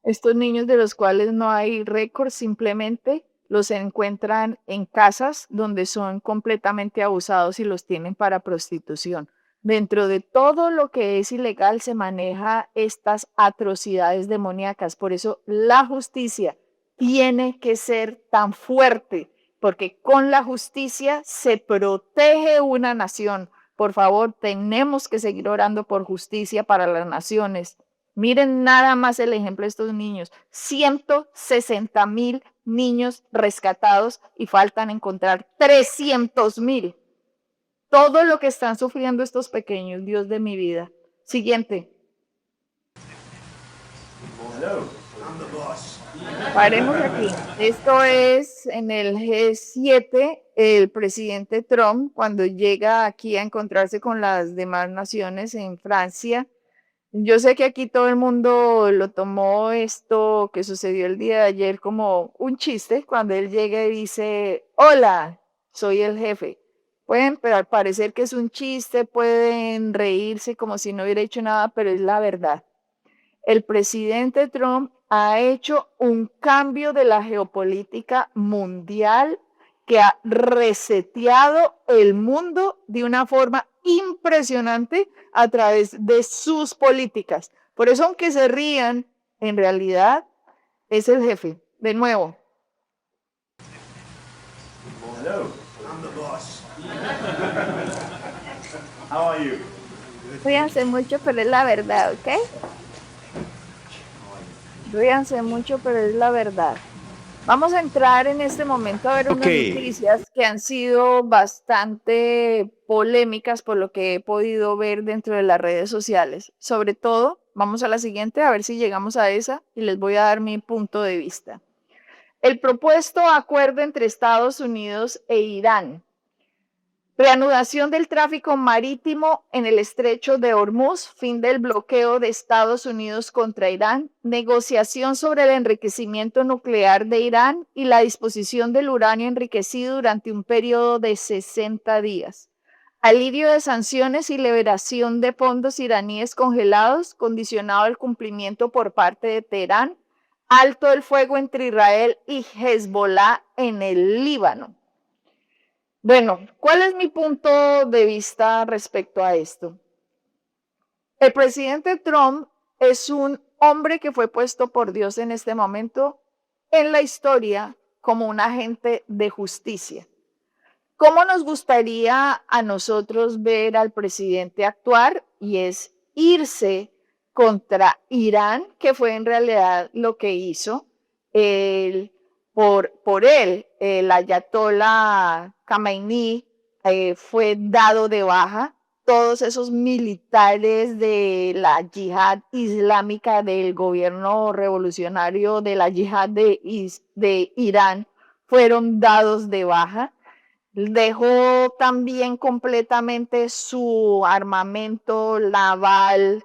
Estos niños de los cuales no hay récord, simplemente los encuentran en casas donde son completamente abusados y los tienen para prostitución. Dentro de todo lo que es ilegal se maneja estas atrocidades demoníacas. Por eso la justicia tiene que ser tan fuerte, porque con la justicia se protege una nación. Por favor, tenemos que seguir orando por justicia para las naciones. Miren nada más el ejemplo de estos niños. 160,000 niños rescatados y faltan encontrar 300,000. Todo lo que están sufriendo estos pequeños, Dios de mi vida. Siguiente. Paremos aquí. Esto es en el G7, el presidente Trump, cuando llega aquí a encontrarse con las demás naciones en Francia. Yo sé que aquí todo el mundo lo tomó esto que sucedió el día de ayer como un chiste, cuando él llega y dice, hola, soy el jefe. Pueden parecer que es un chiste, pueden reírse como si no hubiera hecho nada, pero es la verdad. El presidente Trump ha hecho un cambio de la geopolítica mundial que ha reseteado el mundo de una forma impresionante a través de sus políticas. Por eso, aunque se rían, en realidad es el jefe. De nuevo. Hello, I'm the boss. How are you? Ríanse mucho, pero es la verdad, ¿ok? Ríanse mucho, pero es la verdad. Vamos a entrar en este momento a ver unas noticias que han sido bastante polémicas por lo que he podido ver dentro de las redes sociales. Sobre todo, vamos a la siguiente, a ver si llegamos a esa y les voy a dar mi punto de vista. El propuesto acuerdo entre Estados Unidos e Irán. Reanudación del tráfico marítimo en el estrecho de Hormuz, fin del bloqueo de Estados Unidos contra Irán, negociación sobre el enriquecimiento nuclear de Irán y la disposición del uranio enriquecido durante un periodo de 60 días. Alivio de sanciones y liberación de fondos iraníes congelados, condicionado al cumplimiento por parte de Teherán. Alto el fuego entre Israel y Hezbollah en el Líbano. Bueno, ¿cuál es mi punto de vista respecto a esto? El presidente Trump es un hombre que fue puesto por Dios en este momento en la historia como un agente de justicia. ¿Cómo nos gustaría a nosotros ver al presidente actuar? Y es irse contra Irán, que fue en realidad lo que hizo. Por él, el ayatollah Khamenei fue dado de baja. Todos esos militares de la yihad islámica, del gobierno revolucionario de la yihad de Irán, fueron dados de baja. Dejó también completamente su armamento naval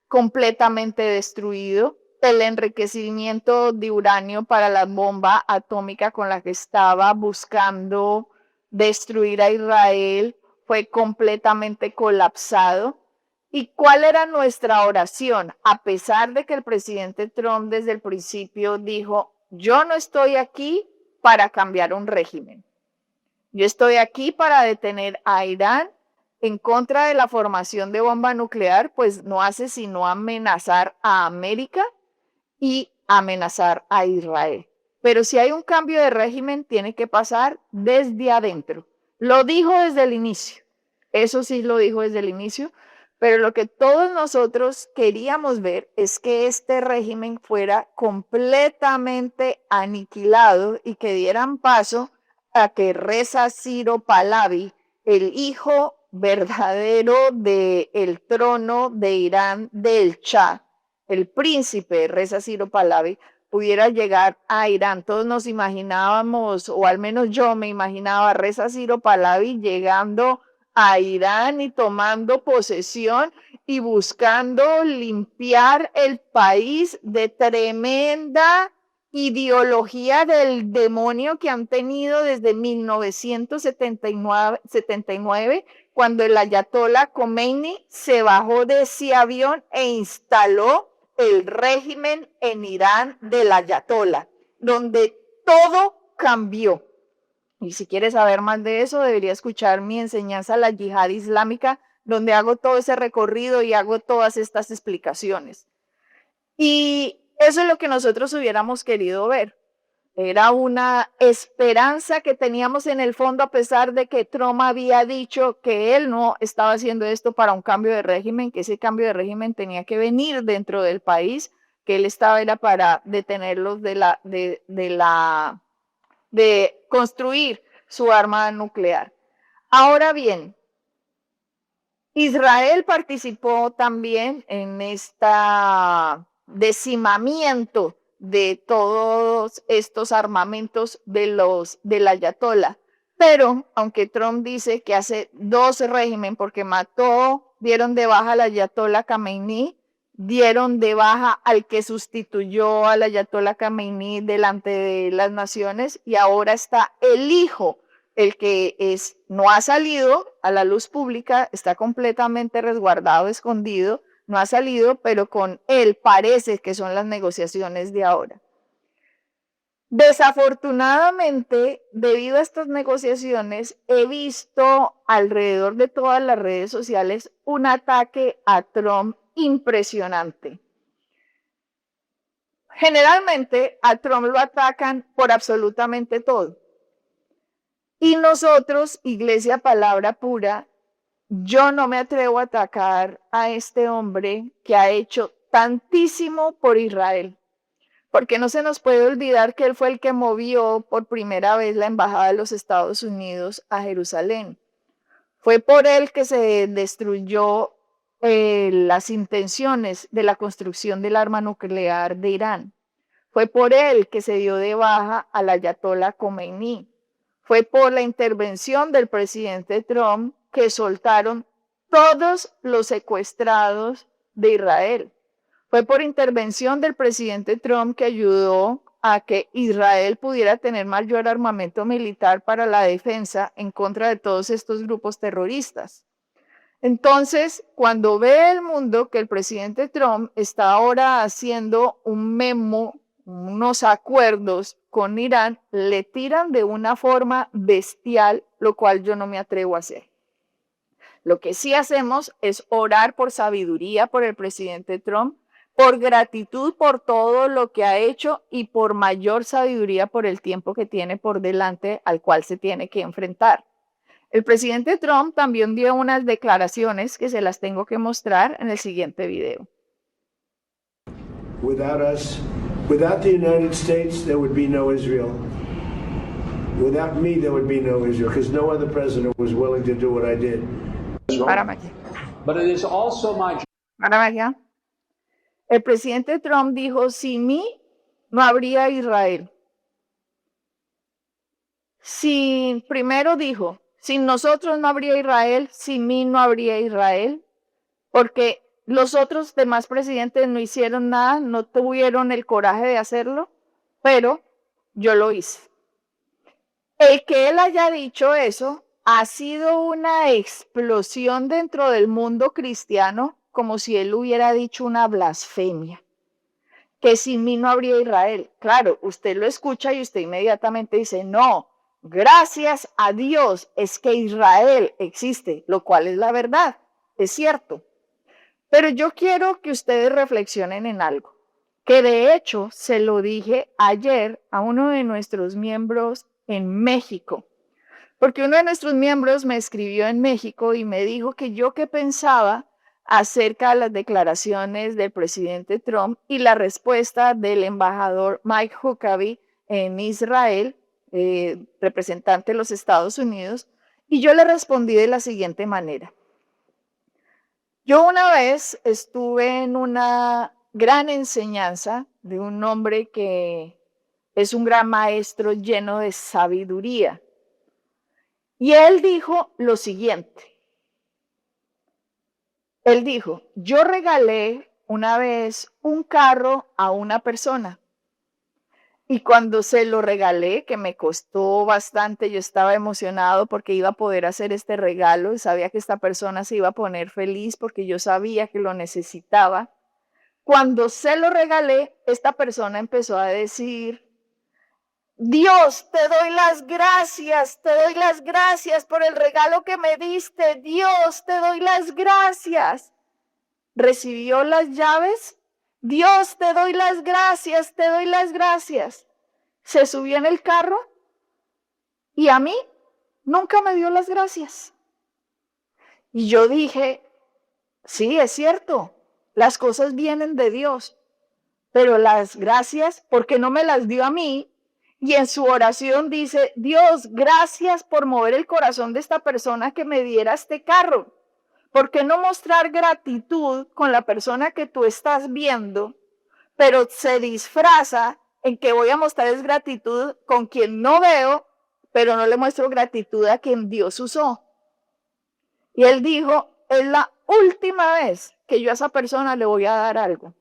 completamente destruido. el enriquecimiento de uranio para la bomba atómica con la que estaba buscando destruir a Israel fue completamente colapsado. ¿Y cuál era nuestra oración? A pesar de que el presidente Trump desde el principio dijo, yo no estoy aquí para cambiar un régimen. Yo estoy aquí para detener a Irán en contra de la formación de bomba nuclear, pues no hace sino amenazar a América y amenazar a Israel. Pero si hay un cambio de régimen, tiene que pasar desde adentro. Lo dijo desde el inicio. Eso sí lo dijo desde el inicio. Pero lo que todos nosotros queríamos ver es que este régimen fuera completamente aniquilado y que dieran paso a que Reza Ciro Pahlavi, el hijo verdadero del trono de Irán del Shah, el príncipe Reza Ciro Pahlavi, pudiera llegar a Irán. Todos nos imaginábamos, o al menos yo me imaginaba a Reza Ciro Pahlavi llegando a Irán y tomando posesión y buscando limpiar el país de tremenda ideología del demonio que han tenido desde 1979, cuando el ayatollah Khomeini se bajó de ese avión e instaló el régimen en Irán del ayatollah, donde todo cambió. Y si quieres saber más de eso, debería escuchar mi enseñanza a la yihad islámica, donde hago todo ese recorrido y hago todas estas explicaciones. Y eso es lo que nosotros hubiéramos querido ver. Era una esperanza que teníamos en el fondo, a pesar de que Trump había dicho que él no estaba haciendo esto para un cambio de régimen, que ese cambio de régimen tenía que venir dentro del país, que él estaba era para detenerlos de construir su arma nuclear. Ahora bien, Israel participó también en este decimamiento de todos estos armamentos del ayatollah. Pero, aunque Trump dice que hace dos regímenes porque dieron de baja al ayatollah Khamenei, dieron de baja al que sustituyó al ayatollah Khamenei delante de las naciones, y ahora está el hijo, el que no ha salido a la luz pública, está completamente resguardado, escondido, no ha salido, pero con él parece que son las negociaciones de ahora. Desafortunadamente, debido a estas negociaciones, he visto alrededor de todas las redes sociales un ataque a Trump impresionante. Generalmente a Trump lo atacan por absolutamente todo. Y nosotros, Iglesia Palabra Pura, yo no me atrevo a atacar a este hombre que ha hecho tantísimo por Israel. Porque no se nos puede olvidar que él fue el que movió por primera vez la embajada de los Estados Unidos a Jerusalén. Fue por él que se destruyó las intenciones de la construcción del arma nuclear de Irán. Fue por él que se dio de baja al ayatollah Khomeini. Fue por la intervención del presidente Trump que soltaron todos los secuestrados de Israel. Fue por intervención del presidente Trump que ayudó a que Israel pudiera tener mayor armamento militar para la defensa en contra de todos estos grupos terroristas. Entonces, cuando ve el mundo que el presidente Trump está ahora haciendo un memo, unos acuerdos con Irán, le tiran de una forma bestial, lo cual yo no me atrevo a hacer. Lo que sí hacemos es orar por sabiduría por el presidente Trump, por gratitud por todo lo que ha hecho y por mayor sabiduría por el tiempo que tiene por delante al cual se tiene que enfrentar. El presidente Trump también dio unas declaraciones que se las tengo que mostrar en el siguiente video. Without us, without the United States, there would be no Israel. Without me, there would be no Israel, because no other president was willing to do what I did. But it is also my job. El presidente Trump dijo, sin mí no habría Israel. Primero dijo, sin nosotros no habría Israel, sin mí no habría Israel, porque Los otros demás presidentes no hicieron nada, no tuvieron el coraje de hacerlo, pero yo lo hice. El que él haya dicho eso ha sido una explosión dentro del mundo cristiano, como si él hubiera dicho una blasfemia, que sin mí no habría Israel. Claro, usted lo escucha y usted inmediatamente dice, no, gracias a Dios es que Israel existe, lo cual es la verdad, es cierto. Pero yo quiero que ustedes reflexionen en algo, que de hecho se lo dije ayer a uno de nuestros miembros en México, porque uno de nuestros miembros me escribió en México y me dijo que yo qué pensaba acerca de las declaraciones del presidente Trump y la respuesta del embajador Mike Huckabee en Israel, representante de los Estados Unidos, y yo le respondí de la siguiente manera. Yo una vez estuve en una gran enseñanza de un hombre que es un gran maestro lleno de sabiduría. Y él dijo lo siguiente. Él dijo, yo regalé una vez un carro a una persona. Y cuando se lo regalé, que me costó bastante, yo estaba emocionado porque iba a poder hacer este regalo y sabía que esta persona se iba a poner feliz porque yo sabía que lo necesitaba. Cuando se lo regalé, esta persona empezó a decir, Dios, te doy las gracias por el regalo que me diste. Dios, te doy las gracias. ¿Recibió las llaves? Dios, te doy las gracias, te doy las gracias. Se subió en el carro y a mí nunca me dio las gracias. Y yo dije, sí, es cierto, las cosas vienen de Dios, pero las gracias, ¿por qué no me las dio a mí? Y en su oración dice, Dios, gracias por mover el corazón de esta persona que me diera este carro. ¿Por qué no mostrar gratitud con la persona que tú estás viendo, pero se disfraza en que voy a mostrar gratitud con quien no veo, pero no le muestro gratitud a quien Dios usó? Y él dijo, es la última vez que yo a esa persona le voy a dar algo,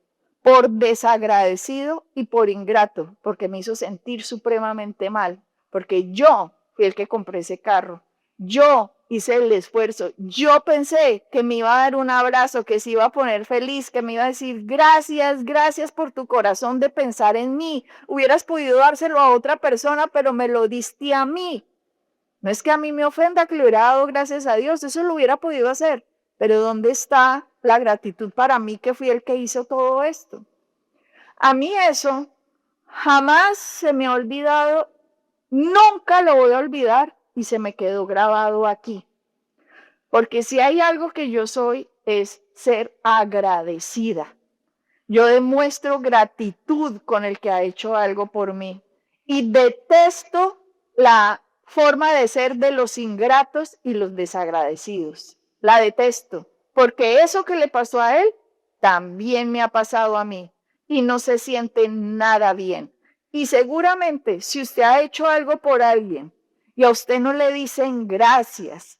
por desagradecido y por ingrato, porque me hizo sentir supremamente mal, porque yo fui el que compré ese carro, yo hice el esfuerzo, yo pensé que me iba a dar un abrazo, que se iba a poner feliz, que me iba a decir gracias, gracias por tu corazón de pensar en mí. Hubieras podido dárselo a otra persona, pero me lo diste a mí. No es que a mí me ofenda que le hubiera dado gracias a Dios, eso lo hubiera podido hacer, pero ¿dónde está la gratitud para mí que fui el que hizo todo esto? A mí eso jamás se me ha olvidado, nunca lo voy a olvidar. Y se me quedó grabado aquí. Porque si hay algo que yo soy, es ser agradecida. Yo demuestro gratitud con el que ha hecho algo por mí. Y detesto la forma de ser de los ingratos y los desagradecidos. La detesto. Porque eso que le pasó a él, también me ha pasado a mí. Y no se siente nada bien. Y seguramente, si usted ha hecho algo por alguien, y a usted no le dicen gracias,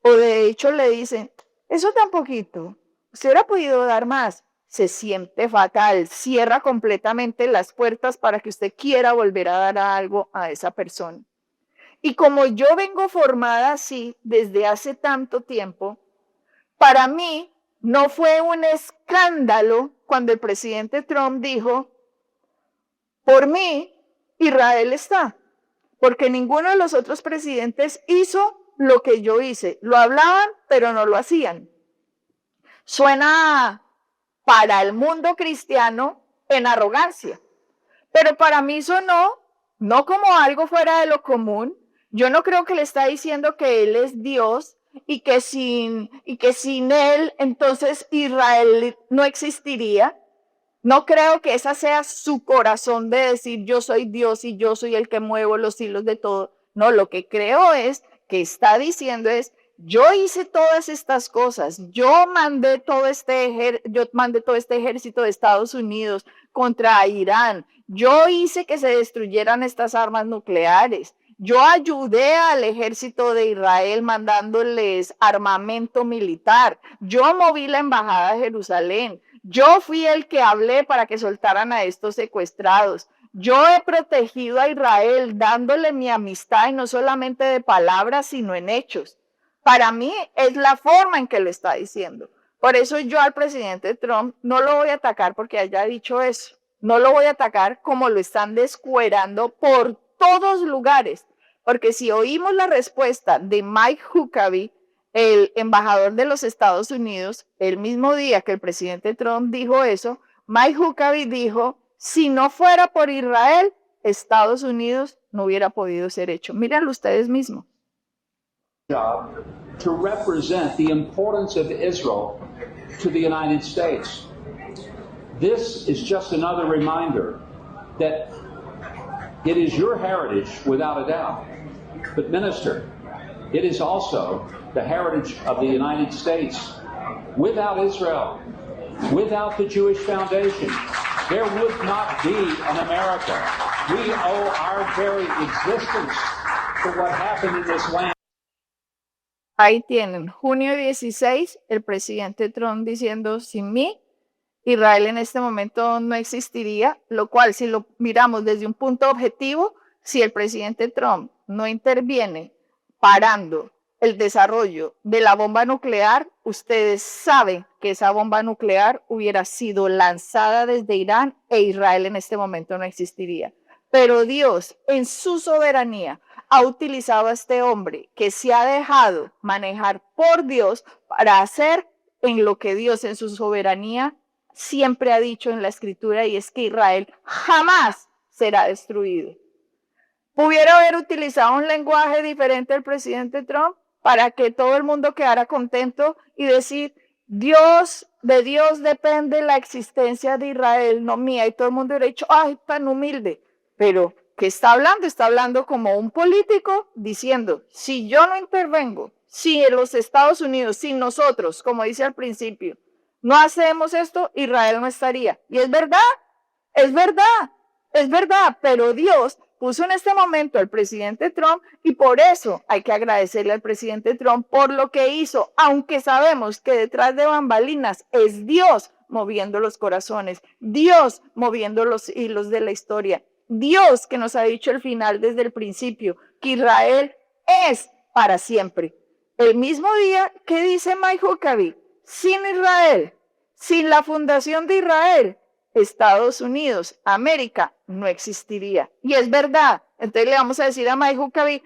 o de hecho le dicen, eso tan poquito, usted hubiera podido dar más, se siente fatal, cierra completamente las puertas para que usted quiera volver a dar algo a esa persona. Y como yo vengo formada así desde hace tanto tiempo, para mí no fue un escándalo cuando el presidente Trump dijo, por mí, Israel está. Porque ninguno de los otros presidentes hizo lo que yo hice. Lo hablaban, pero no lo hacían. Suena para el mundo cristiano en arrogancia. Pero para mí sonó no como algo fuera de lo común. Yo no creo que le está diciendo que Él es Dios y que sin Él, entonces Israel no existiría. No creo que esa sea su corazón de decir yo soy Dios y yo soy el que muevo los hilos de todo. No, lo que creo es que está diciendo es yo hice todas estas cosas, yo mandé todo este ejército de Estados Unidos contra Irán, yo hice que se destruyeran estas armas nucleares, Yo ayudé al ejército de Israel mandándoles armamento militar. Yo moví la embajada de Jerusalén. Yo fui el que hablé para que soltaran a estos secuestrados. Yo he protegido a Israel dándole mi amistad y no solamente de palabras, sino en hechos. Para mí es la forma en que lo está diciendo. Por eso yo al presidente Trump no lo voy a atacar porque haya dicho eso. No lo voy a atacar como lo están descuerando por todos lugares. Porque si oímos la respuesta de Mike Huckabee, el embajador de los Estados Unidos, el mismo día que el presidente Trump dijo eso, Mike Huckabee dijo, si no fuera por Israel, Estados Unidos no hubiera podido ser hecho. Mírenlo ustedes mismos. To represent the importance of Israel to the United States. This is just another reminder that it is your heritage without a doubt. But Minister, it is also the heritage of the United States. Without Israel, without the Jewish Foundation, there would not be an America. We owe our very existence to what happened in this land. Ahí tienen, junio 16, el presidente Trump diciendo, sin mí, Israel en este momento no existiría, lo cual si lo miramos desde un punto objetivo, si el presidente Trump no interviene parando el desarrollo de la bomba nuclear, ustedes saben que esa bomba nuclear hubiera sido lanzada desde Irán e Israel en este momento no existiría. Pero Dios, en su soberanía, ha utilizado a este hombre que se ha dejado manejar por Dios para hacer en lo que Dios en su soberanía siempre ha dicho en la Escritura, y es que Israel jamás será destruido. ¿Pudiera haber utilizado un lenguaje diferente el presidente Trump para que todo el mundo quedara contento y decir, de Dios depende la existencia de Israel, no mía? Y todo el mundo hubiera dicho, ay, tan humilde. Pero, ¿qué está hablando? Está hablando como un político diciendo, si yo no intervengo, si en los Estados Unidos, si nosotros, como dice al principio, no hacemos esto, Israel no estaría. Y es verdad, es verdad, es verdad, pero Dios puso en este momento al presidente Trump y por eso hay que agradecerle al presidente Trump por lo que hizo, aunque sabemos que detrás de bambalinas es Dios moviendo los corazones, Dios moviendo los hilos de la historia, Dios que nos ha dicho el final desde el principio, que Israel es para siempre. El mismo día que dice Mike Huckabee, sin Israel, sin la fundación de Israel, Estados Unidos, América, no existiría. Y es verdad. Entonces le vamos a decir a Mike Huckabee,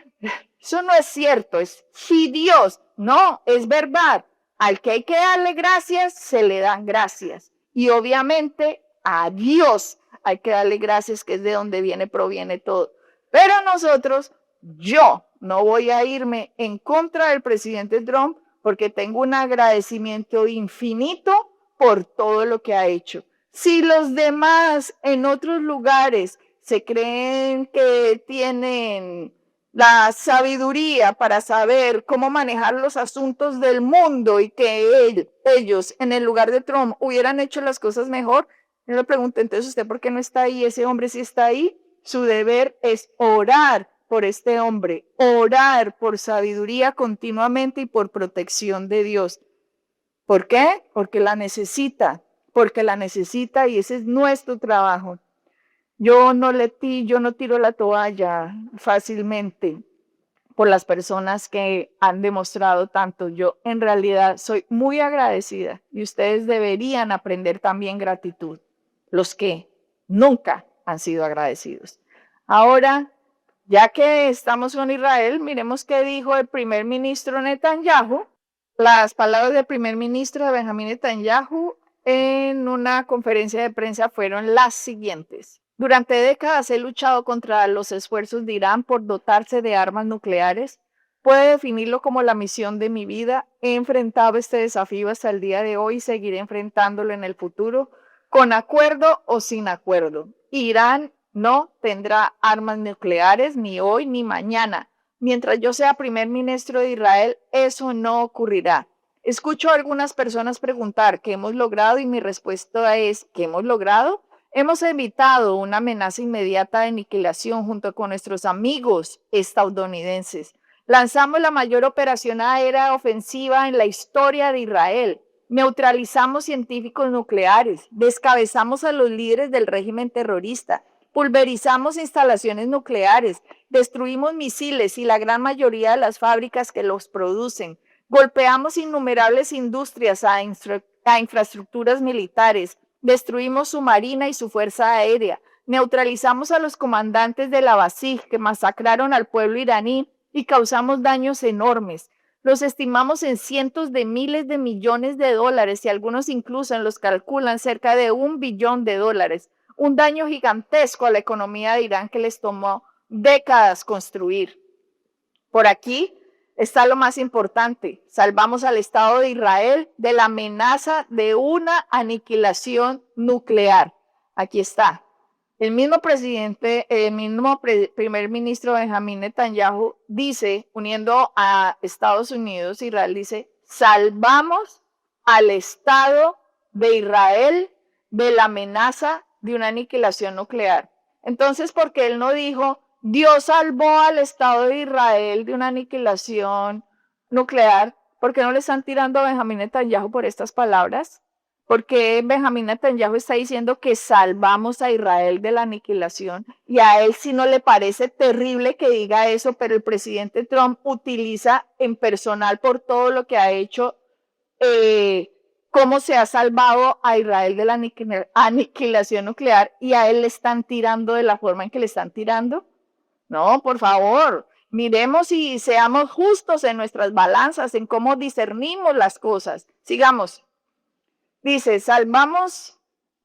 eso no es cierto, es si Dios. No, es verdad. Al que hay que darle gracias, se le dan gracias. Y obviamente a Dios hay que darle gracias, que es de donde proviene todo. Pero nosotros, yo no voy a irme en contra del presidente Trump porque tengo un agradecimiento infinito por todo lo que ha hecho. Si los demás en otros lugares se creen que tienen la sabiduría para saber cómo manejar los asuntos del mundo y que ellos en el lugar de Trump hubieran hecho las cosas mejor, yo le pregunto, entonces ¿usted por qué no está ahí? Ese hombre sí está ahí. Su deber es orar por este hombre, orar por sabiduría continuamente y por protección de Dios. ¿Por qué? Porque la necesita y ese es nuestro trabajo. Yo no tiro la toalla fácilmente por las personas que han demostrado tanto. Yo en realidad soy muy agradecida y ustedes deberían aprender también gratitud, los que nunca han sido agradecidos. Ahora, ya que estamos con Israel, miremos qué dijo el primer ministro Netanyahu. Las palabras del primer ministro de Benjamín Netanyahu en una conferencia de prensa fueron las siguientes. Durante décadas he luchado contra los esfuerzos de Irán por dotarse de armas nucleares. Puedo definirlo como la misión de mi vida. He enfrentado este desafío hasta el día de hoy y seguiré enfrentándolo en el futuro, con acuerdo o sin acuerdo. Irán no tendrá armas nucleares ni hoy ni mañana. Mientras yo sea primer ministro de Israel, eso no ocurrirá. Escucho a algunas personas preguntar ¿qué hemos logrado? Y mi respuesta es ¿qué hemos logrado? Hemos evitado una amenaza inmediata de aniquilación junto con nuestros amigos estadounidenses. Lanzamos la mayor operación aérea ofensiva en la historia de Israel. Neutralizamos científicos nucleares. Descabezamos a los líderes del régimen terrorista. Pulverizamos instalaciones nucleares. Destruimos misiles y la gran mayoría de las fábricas que los producen. Golpeamos innumerables industrias a infraestructuras militares. Destruimos su marina y su fuerza aérea. Neutralizamos a los comandantes de la Basij que masacraron al pueblo iraní y causamos daños enormes. Los estimamos en cientos de miles de millones de dólares y algunos incluso los calculan cerca de $1 billón. Un daño gigantesco a la economía de Irán que les tomó décadas construir. Por aquí está lo más importante. Salvamos al Estado de Israel de la amenaza de una aniquilación nuclear. Aquí está. El mismo primer ministro Benjamín Netanyahu dice, uniendo a Estados Unidos, Israel dice, salvamos al Estado de Israel de la amenaza de una aniquilación nuclear. Entonces, ¿por qué él no dijo, Dios salvó al Estado de Israel de una aniquilación nuclear? ¿Por qué no le están tirando a Benjamín Netanyahu por estas palabras? ¿Por qué Benjamín Netanyahu está diciendo que salvamos a Israel de la aniquilación? Y a él sí no le parece terrible que diga eso, pero el presidente Trump utiliza en personal por todo lo que ha hecho, cómo se ha salvado a Israel de la aniquilación nuclear, y a él le están tirando de la forma en que le están tirando. No, por favor, miremos y seamos justos en nuestras balanzas, en cómo discernimos las cosas. Sigamos. Dice, salvamos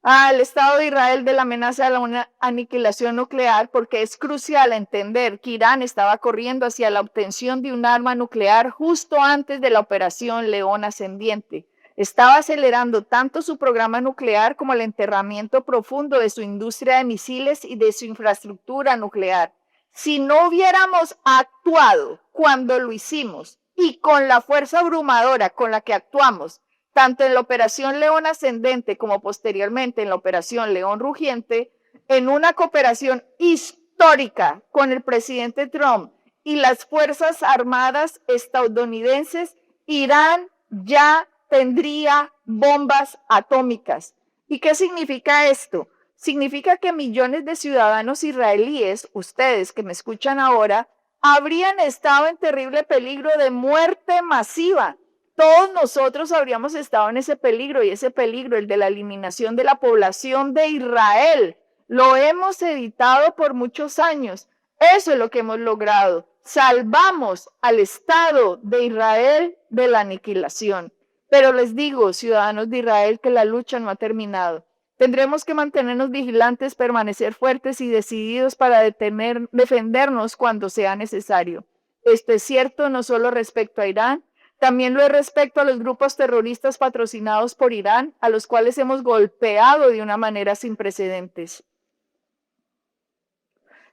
al Estado de Israel de la amenaza de la aniquilación nuclear porque es crucial entender que Irán estaba corriendo hacia la obtención de un arma nuclear justo antes de la Operación León Ascendiente. Estaba acelerando tanto su programa nuclear como el enterramiento profundo de su industria de misiles y de su infraestructura nuclear. Si no hubiéramos actuado cuando lo hicimos y con la fuerza abrumadora con la que actuamos, tanto en la Operación León Ascendente como posteriormente en la Operación León Rugiente, en una cooperación histórica con el presidente Trump y las Fuerzas Armadas estadounidenses, Irán ya tendría bombas atómicas. ¿Y qué significa esto? Significa que millones de ciudadanos israelíes, ustedes que me escuchan ahora, habrían estado en terrible peligro de muerte masiva. Todos nosotros habríamos estado en ese peligro, y ese peligro, el de la eliminación de la población de Israel, lo hemos evitado por muchos años. Eso es lo que hemos logrado. Salvamos al Estado de Israel de la aniquilación. Pero les digo, ciudadanos de Israel, que la lucha no ha terminado. Tendremos que mantenernos vigilantes, permanecer fuertes y decididos para defendernos cuando sea necesario. Esto es cierto no solo respecto a Irán, también lo es respecto a los grupos terroristas patrocinados por Irán, a los cuales hemos golpeado de una manera sin precedentes.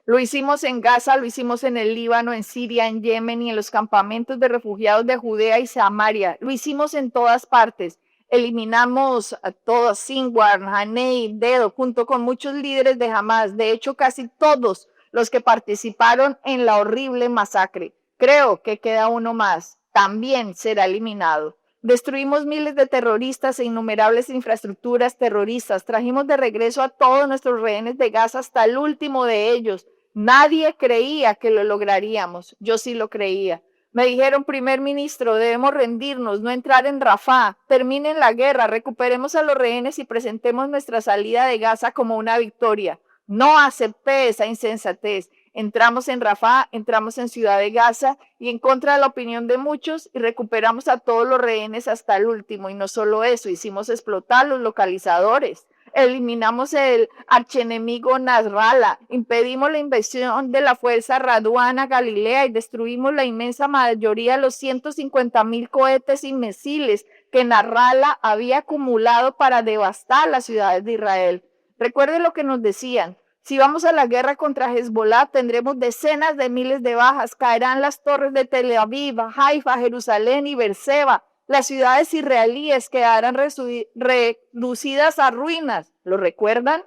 Lo hicimos en Gaza, lo hicimos en el Líbano, en Siria, en Yemen y en los campamentos de refugiados de Judea y Samaria. Lo hicimos en todas partes. Eliminamos a todos, Sinwar, Hanei, Dedo, junto con muchos líderes de Hamas. De hecho, casi todos los que participaron en la horrible masacre. Creo que queda uno más. También será eliminado. Destruimos miles de terroristas e innumerables infraestructuras terroristas. Trajimos de regreso a todos nuestros rehenes de Gaza hasta el último de ellos. Nadie creía que lo lograríamos. Yo sí lo creía. Me dijeron, primer ministro, debemos rendirnos, no entrar en Rafah. Terminen la guerra, recuperemos a los rehenes y presentemos nuestra salida de Gaza como una victoria. No acepté esa insensatez. Entramos en Rafah, entramos en Ciudad de Gaza y en contra de la opinión de muchos y recuperamos a todos los rehenes hasta el último. Y no solo eso, hicimos explotar los localizadores, eliminamos el archienemigo Nasrallah, impedimos la invasión de la fuerza Radwan a Galilea y destruimos la inmensa mayoría de los 150,000 cohetes y misiles que Nasrallah había acumulado para devastar las ciudades de Israel. Recuerden lo que nos decían. Si vamos a la guerra contra Hezbollah, tendremos decenas de miles de bajas, caerán las torres de Tel Aviv, Haifa, Jerusalén y Beerseba. Las ciudades israelíes quedarán reducidas a ruinas. ¿Lo recuerdan?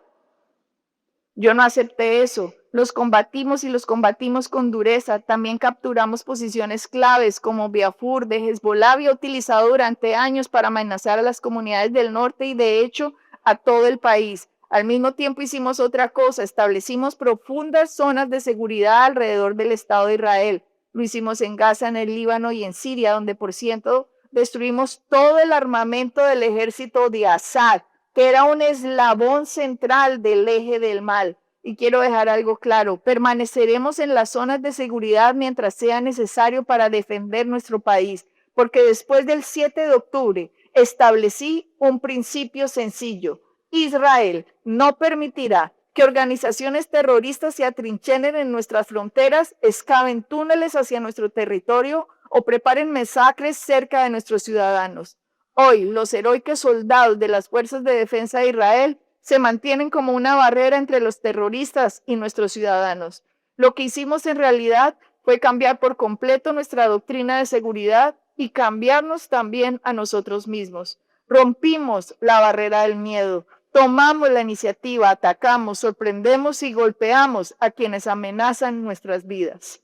Yo no acepté eso. Los combatimos y los combatimos con dureza. También capturamos posiciones claves como Biafur de Hezbollah había utilizado durante años para amenazar a las comunidades del norte y de hecho a todo el país. Al mismo tiempo hicimos otra cosa, establecimos profundas zonas de seguridad alrededor del Estado de Israel. Lo hicimos en Gaza, en el Líbano y en Siria, donde por cierto destruimos todo el armamento del ejército de Assad, que era un eslabón central del eje del mal. Y quiero dejar algo claro, permaneceremos en las zonas de seguridad mientras sea necesario para defender nuestro país, porque después del 7 de octubre establecí un principio sencillo. Israel no permitirá que organizaciones terroristas se atrincheren en nuestras fronteras, excaven túneles hacia nuestro territorio o preparen masacres cerca de nuestros ciudadanos. Hoy, los heroicos soldados de las Fuerzas de Defensa de Israel se mantienen como una barrera entre los terroristas y nuestros ciudadanos. Lo que hicimos en realidad fue cambiar por completo nuestra doctrina de seguridad y cambiarnos también a nosotros mismos. Rompimos la barrera del miedo, tomamos la iniciativa, atacamos, sorprendemos y golpeamos a quienes amenazan nuestras vidas.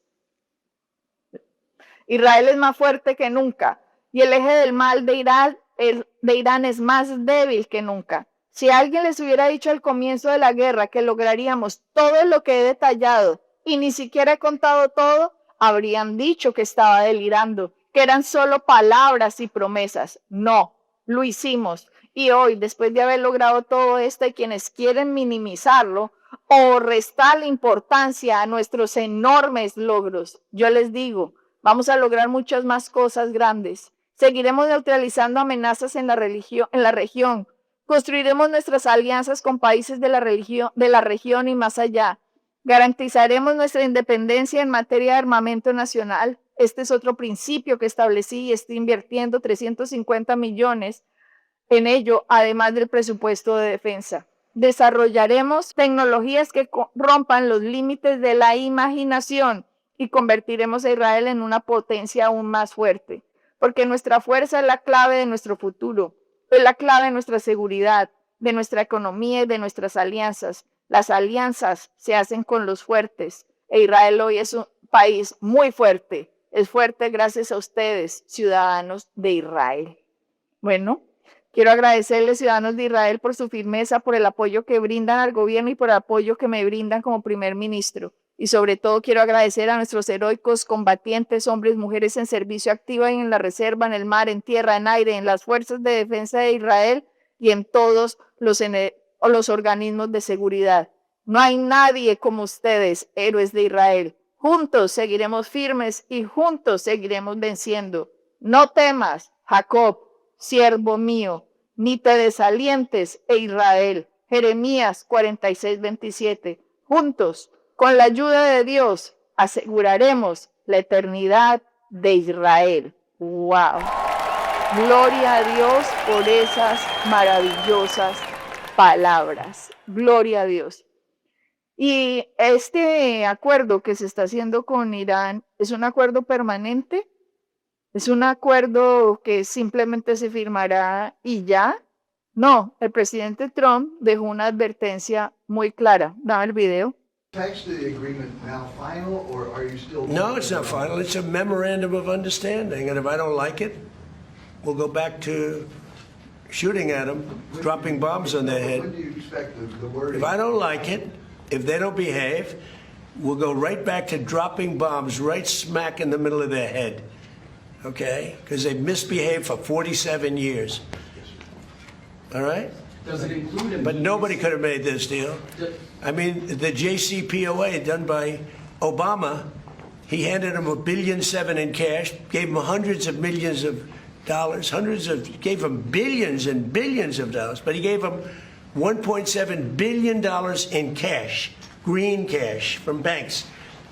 Israel es más fuerte que nunca y el eje del mal de Irán es más débil que nunca. Si alguien les hubiera dicho al comienzo de la guerra que lograríamos todo lo que he detallado y ni siquiera he contado todo, habrían dicho que estaba delirando, que eran solo palabras y promesas. No, lo hicimos. Y hoy, después de haber logrado todo esto, hay quienes quieren minimizarlo o restar importancia a nuestros enormes logros. Yo les digo, vamos a lograr muchas más cosas grandes. Seguiremos neutralizando amenazas en la región. Construiremos nuestras alianzas con países de la región y más allá. Garantizaremos nuestra independencia en materia de armamento nacional. Este es otro principio que establecí y estoy invirtiendo 350 millones en ello, además del presupuesto de defensa. Desarrollaremos tecnologías que rompan los límites de la imaginación y convertiremos a Israel en una potencia aún más fuerte, porque nuestra fuerza es la clave de nuestro futuro. Es la clave de nuestra seguridad, de nuestra economía y de nuestras alianzas. Las alianzas se hacen con los fuertes. E Israel hoy es un país muy fuerte. Es fuerte gracias a ustedes, ciudadanos de Israel. Bueno, quiero agradecerles, ciudadanos de Israel, por su firmeza, por el apoyo que brindan al gobierno y por el apoyo que me brindan como primer ministro. Y sobre todo quiero agradecer a nuestros heroicos combatientes, hombres, mujeres en servicio activo y en la reserva, en el mar, en tierra, en aire, en las fuerzas de defensa de Israel y en todos los organismos de seguridad. No hay nadie como ustedes, héroes de Israel. Juntos seguiremos firmes y juntos seguiremos venciendo. No temas, Jacob, siervo mío, ni te desalientes, Israel. Jeremías 46:27. Juntos, con la ayuda de Dios, aseguraremos la eternidad de Israel. ¡Wow! Gloria a Dios por esas maravillosas palabras. Gloria a Dios. Y este acuerdo que se está haciendo con Irán es un acuerdo permanente, es un acuerdo que simplemente se firmará y ya. No, el presidente Trump dejó una advertencia muy clara. Dame el video. Is the agreement now final, or are you still? No, it's not final. It's a memorandum of understanding, and if I don't like it, we'll go back to shooting at them, dropping bombs on their head. When do you expect the word? If I don't like it, if they don't behave, we'll go right back to dropping bombs right smack in the middle of their head. Okay? Because they've misbehaved for 47 years. All right? Does it include? But nobody could have made this deal. I mean, the JCPOA done by Obama, he handed him $1.7 billion in cash, gave him hundreds of millions of dollars, gave him billions and billions of dollars, but he gave him $1.7 billion in cash, green cash from banks,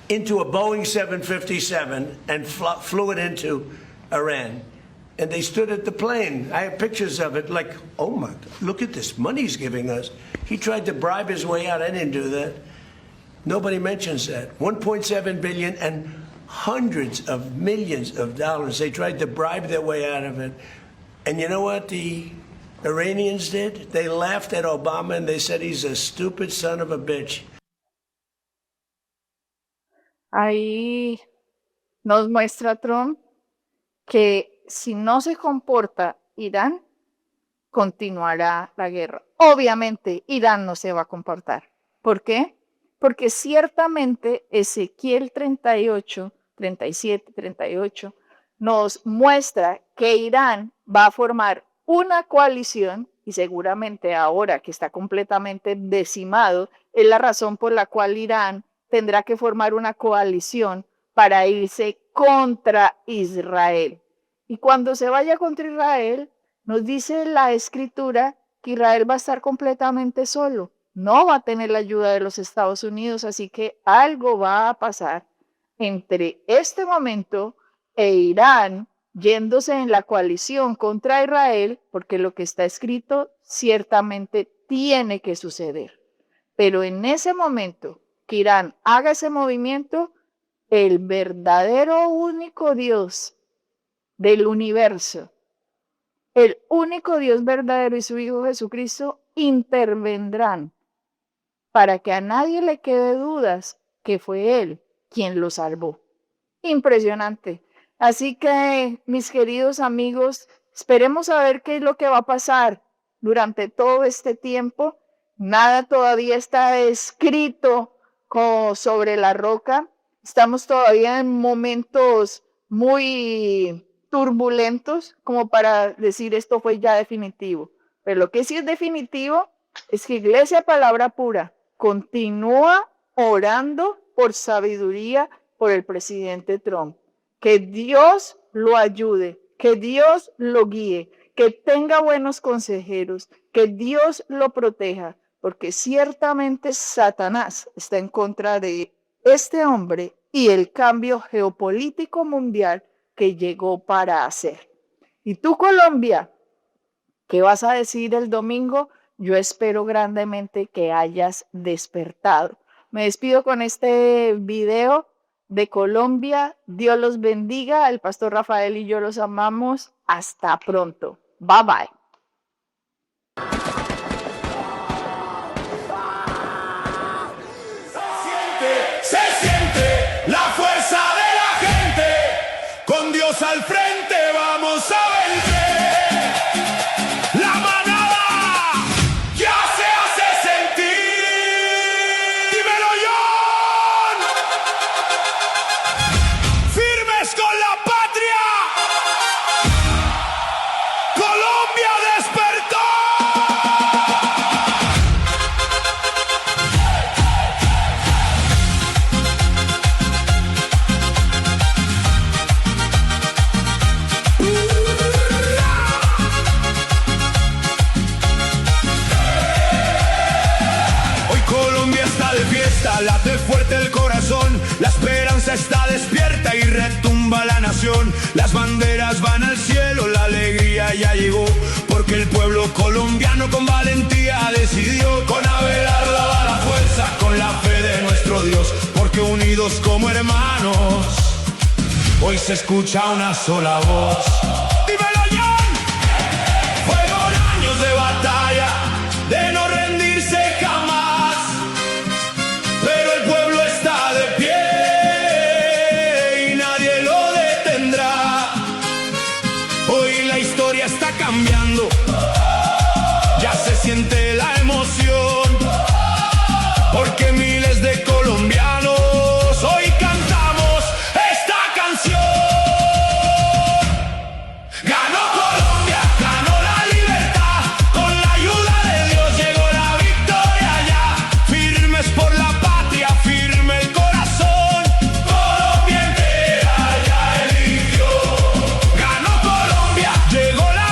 into a Boeing 757 and flew it into Iran. And they stood at the plane. I have pictures of it, like, oh my, look at this money he's giving us. He tried to bribe his way out. I didn't do that. Nobody mentions that. 1.7 billion and hundreds of millions of dollars. They tried to bribe their way out of it. And you know what the Iranians did? They laughed at Obama and they said he's a stupid son of a bitch. Ahí nos muestra Trump que si no se comporta Irán, continuará la guerra. Obviamente, Irán no se va a comportar. ¿Por qué? Porque ciertamente Ezequiel 38, 37, 38 nos muestra que Irán va a formar una coalición y seguramente ahora que está completamente decimado, es la razón por la cual Irán tendrá que formar una coalición para irse contra Israel. Y cuando se vaya contra Israel, nos dice la Escritura que Israel va a estar completamente solo, no va a tener la ayuda de los Estados Unidos, así que algo va a pasar entre este momento e Irán yéndose en la coalición contra Israel, porque lo que está escrito ciertamente tiene que suceder. Pero en ese momento que Irán haga ese movimiento, el verdadero único Dios del universo, el único Dios verdadero y su Hijo Jesucristo intervendrán para que a nadie le quede dudas que fue Él quien lo salvó. Impresionante. Así que, mis queridos amigos, esperemos a ver qué es lo que va a pasar durante todo este tiempo. Nada todavía está escrito sobre la roca. Estamos todavía en momentos muy turbulentos como para decir esto fue ya definitivo. Pero lo que sí es definitivo es que Iglesia Palabra Pura continúa orando por sabiduría por el presidente Trump. Que Dios lo ayude, que Dios lo guíe, que tenga buenos consejeros, que Dios lo proteja, porque ciertamente Satanás está en contra de este hombre y el cambio geopolítico mundial que llegó para hacer. Y tú, Colombia, ¿qué vas a decir el domingo? Yo espero grandemente que hayas despertado. Me despido con este video de Colombia. Dios los bendiga. El pastor Rafael y yo los amamos. Hasta pronto. Bye bye. Se siente la fuerza de la gente. Con Dios al frente vamos a vencer. La manada ya se hace sentir. Dímelo, John. Firmes con la patria. Colombia despertó. Late fuerte el corazón, la esperanza está despierta y retumba la nación. Las banderas van al cielo, la alegría ya llegó, porque el pueblo colombiano con valentía decidió. Con Abelardo va la fuerza, con la fe de nuestro Dios, porque unidos como hermanos, hoy se escucha una sola voz. ¡Dímelo, John! Fueron años de batalla, de no rendirse jamás. Cambiando, ya se siente la emoción, porque miles de colombianos hoy cantamos esta canción. Ganó Colombia, ganó la libertad, con la ayuda de Dios llegó la victoria ya. Firmes por la patria, firme el corazón, Colombia entera ya eligió. Ganó Colombia, llegó la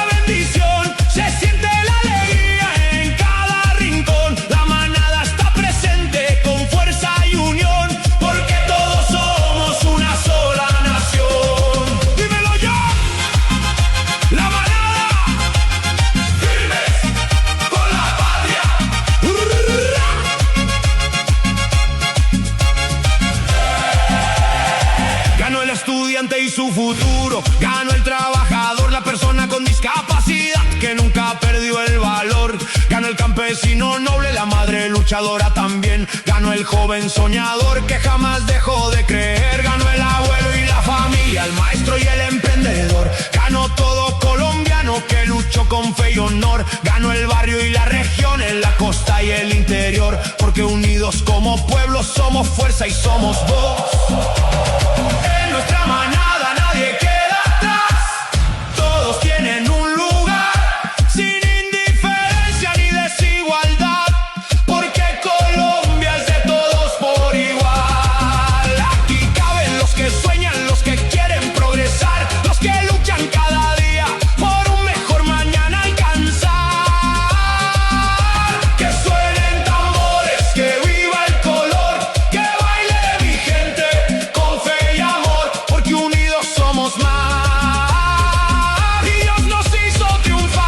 se siente la alegría en cada rincón. La manada está presente con fuerza y unión, porque todos somos una sola nación. Dímelo, yo. La manada, firmes con la patria. Ganó el estudiante y su futuro, ganó el trabajador, la persona con discapacidad que nunca perdió el valor. Ganó el campesino noble, la madre luchadora también. Ganó el joven soñador que jamás dejó de creer. somos fuerza y somos voz. En nuestra manada nadie queda atrás. Todos tienen un lugar, sin indiferencia ni desigualdad, porque Colombia es de todos por igual. Aquí caben los que sueñan, los que quieren progresar, los que luchan cada día por un mejor mañana alcanzar. Que suenen tambores, que viva el color, que baile mi gente con fe y amor, porque unidos somos más y Dios nos hizo triunfar.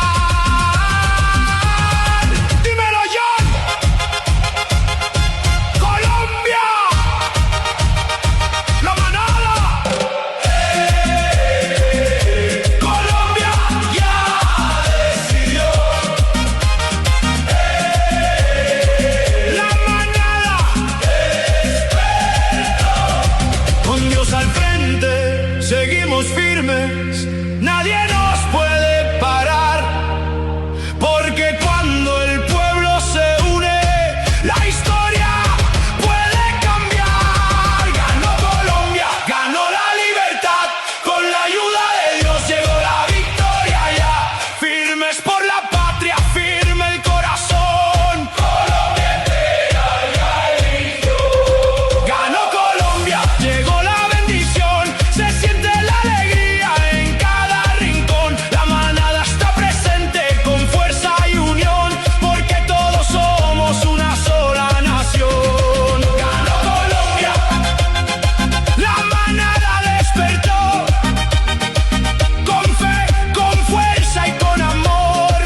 Dímelo, John. Colombia, la manada. Colombia ya decidió. La manada despertó. Con Dios al frente, seguimos firmes. Nadie nos puede parar. Porque cuando el pueblo se une, la historia puede cambiar. Ganó Colombia, ganó la libertad. Con la ayuda de Dios llegó la victoria ya. Firmes por la patria, firme el corazón. Colombia entera ya eligió. Ganó Colombia, llegó la bendición. Se siente la alegría en cada rincón. La manada está presente con fuerza y unión, porque todos somos una sola nación. Ganó Colombia, la manada despertó. Con fe, con fuerza y con amor,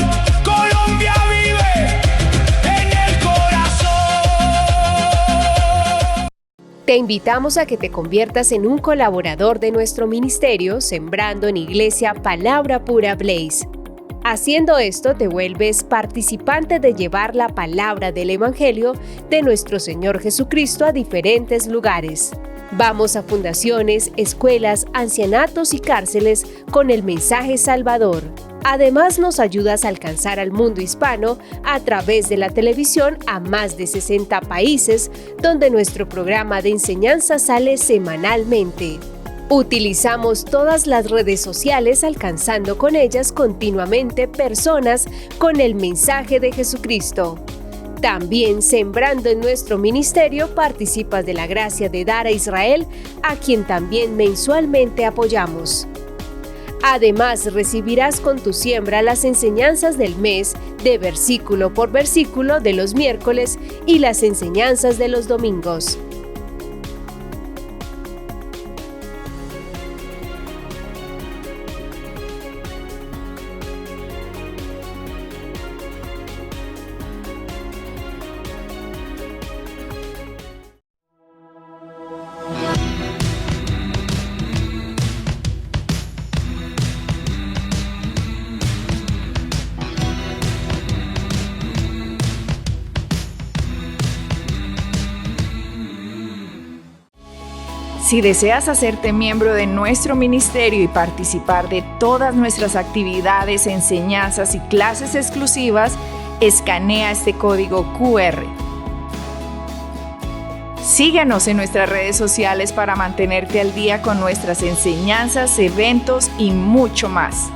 Colombia vive en el corazón. Te invitamos a que te conviertas en un colaborador de nuestro ministerio Sembrando en Iglesia Palabra Pura Blaze. Haciendo esto te vuelves participante de llevar la palabra del Evangelio de nuestro Señor Jesucristo a diferentes lugares. Vamos a fundaciones, escuelas, ancianatos y cárceles con el mensaje salvador. Además, nos ayudas a alcanzar al mundo hispano a través de la televisión a más de 60 países, donde nuestro programa de enseñanza sale semanalmente. Utilizamos todas las redes sociales, alcanzando con ellas continuamente personas con el mensaje de Jesucristo. También, sembrando en nuestro ministerio, participas de la gracia de dar a Israel, a quien también mensualmente apoyamos. Además, recibirás con tu siembra las enseñanzas del mes, de versículo por versículo de los miércoles y las enseñanzas de los domingos. Si deseas hacerte miembro de nuestro ministerio y participar de todas nuestras actividades, enseñanzas y clases exclusivas, escanea este código QR. Síguenos en nuestras redes sociales para mantenerte al día con nuestras enseñanzas, eventos y mucho más.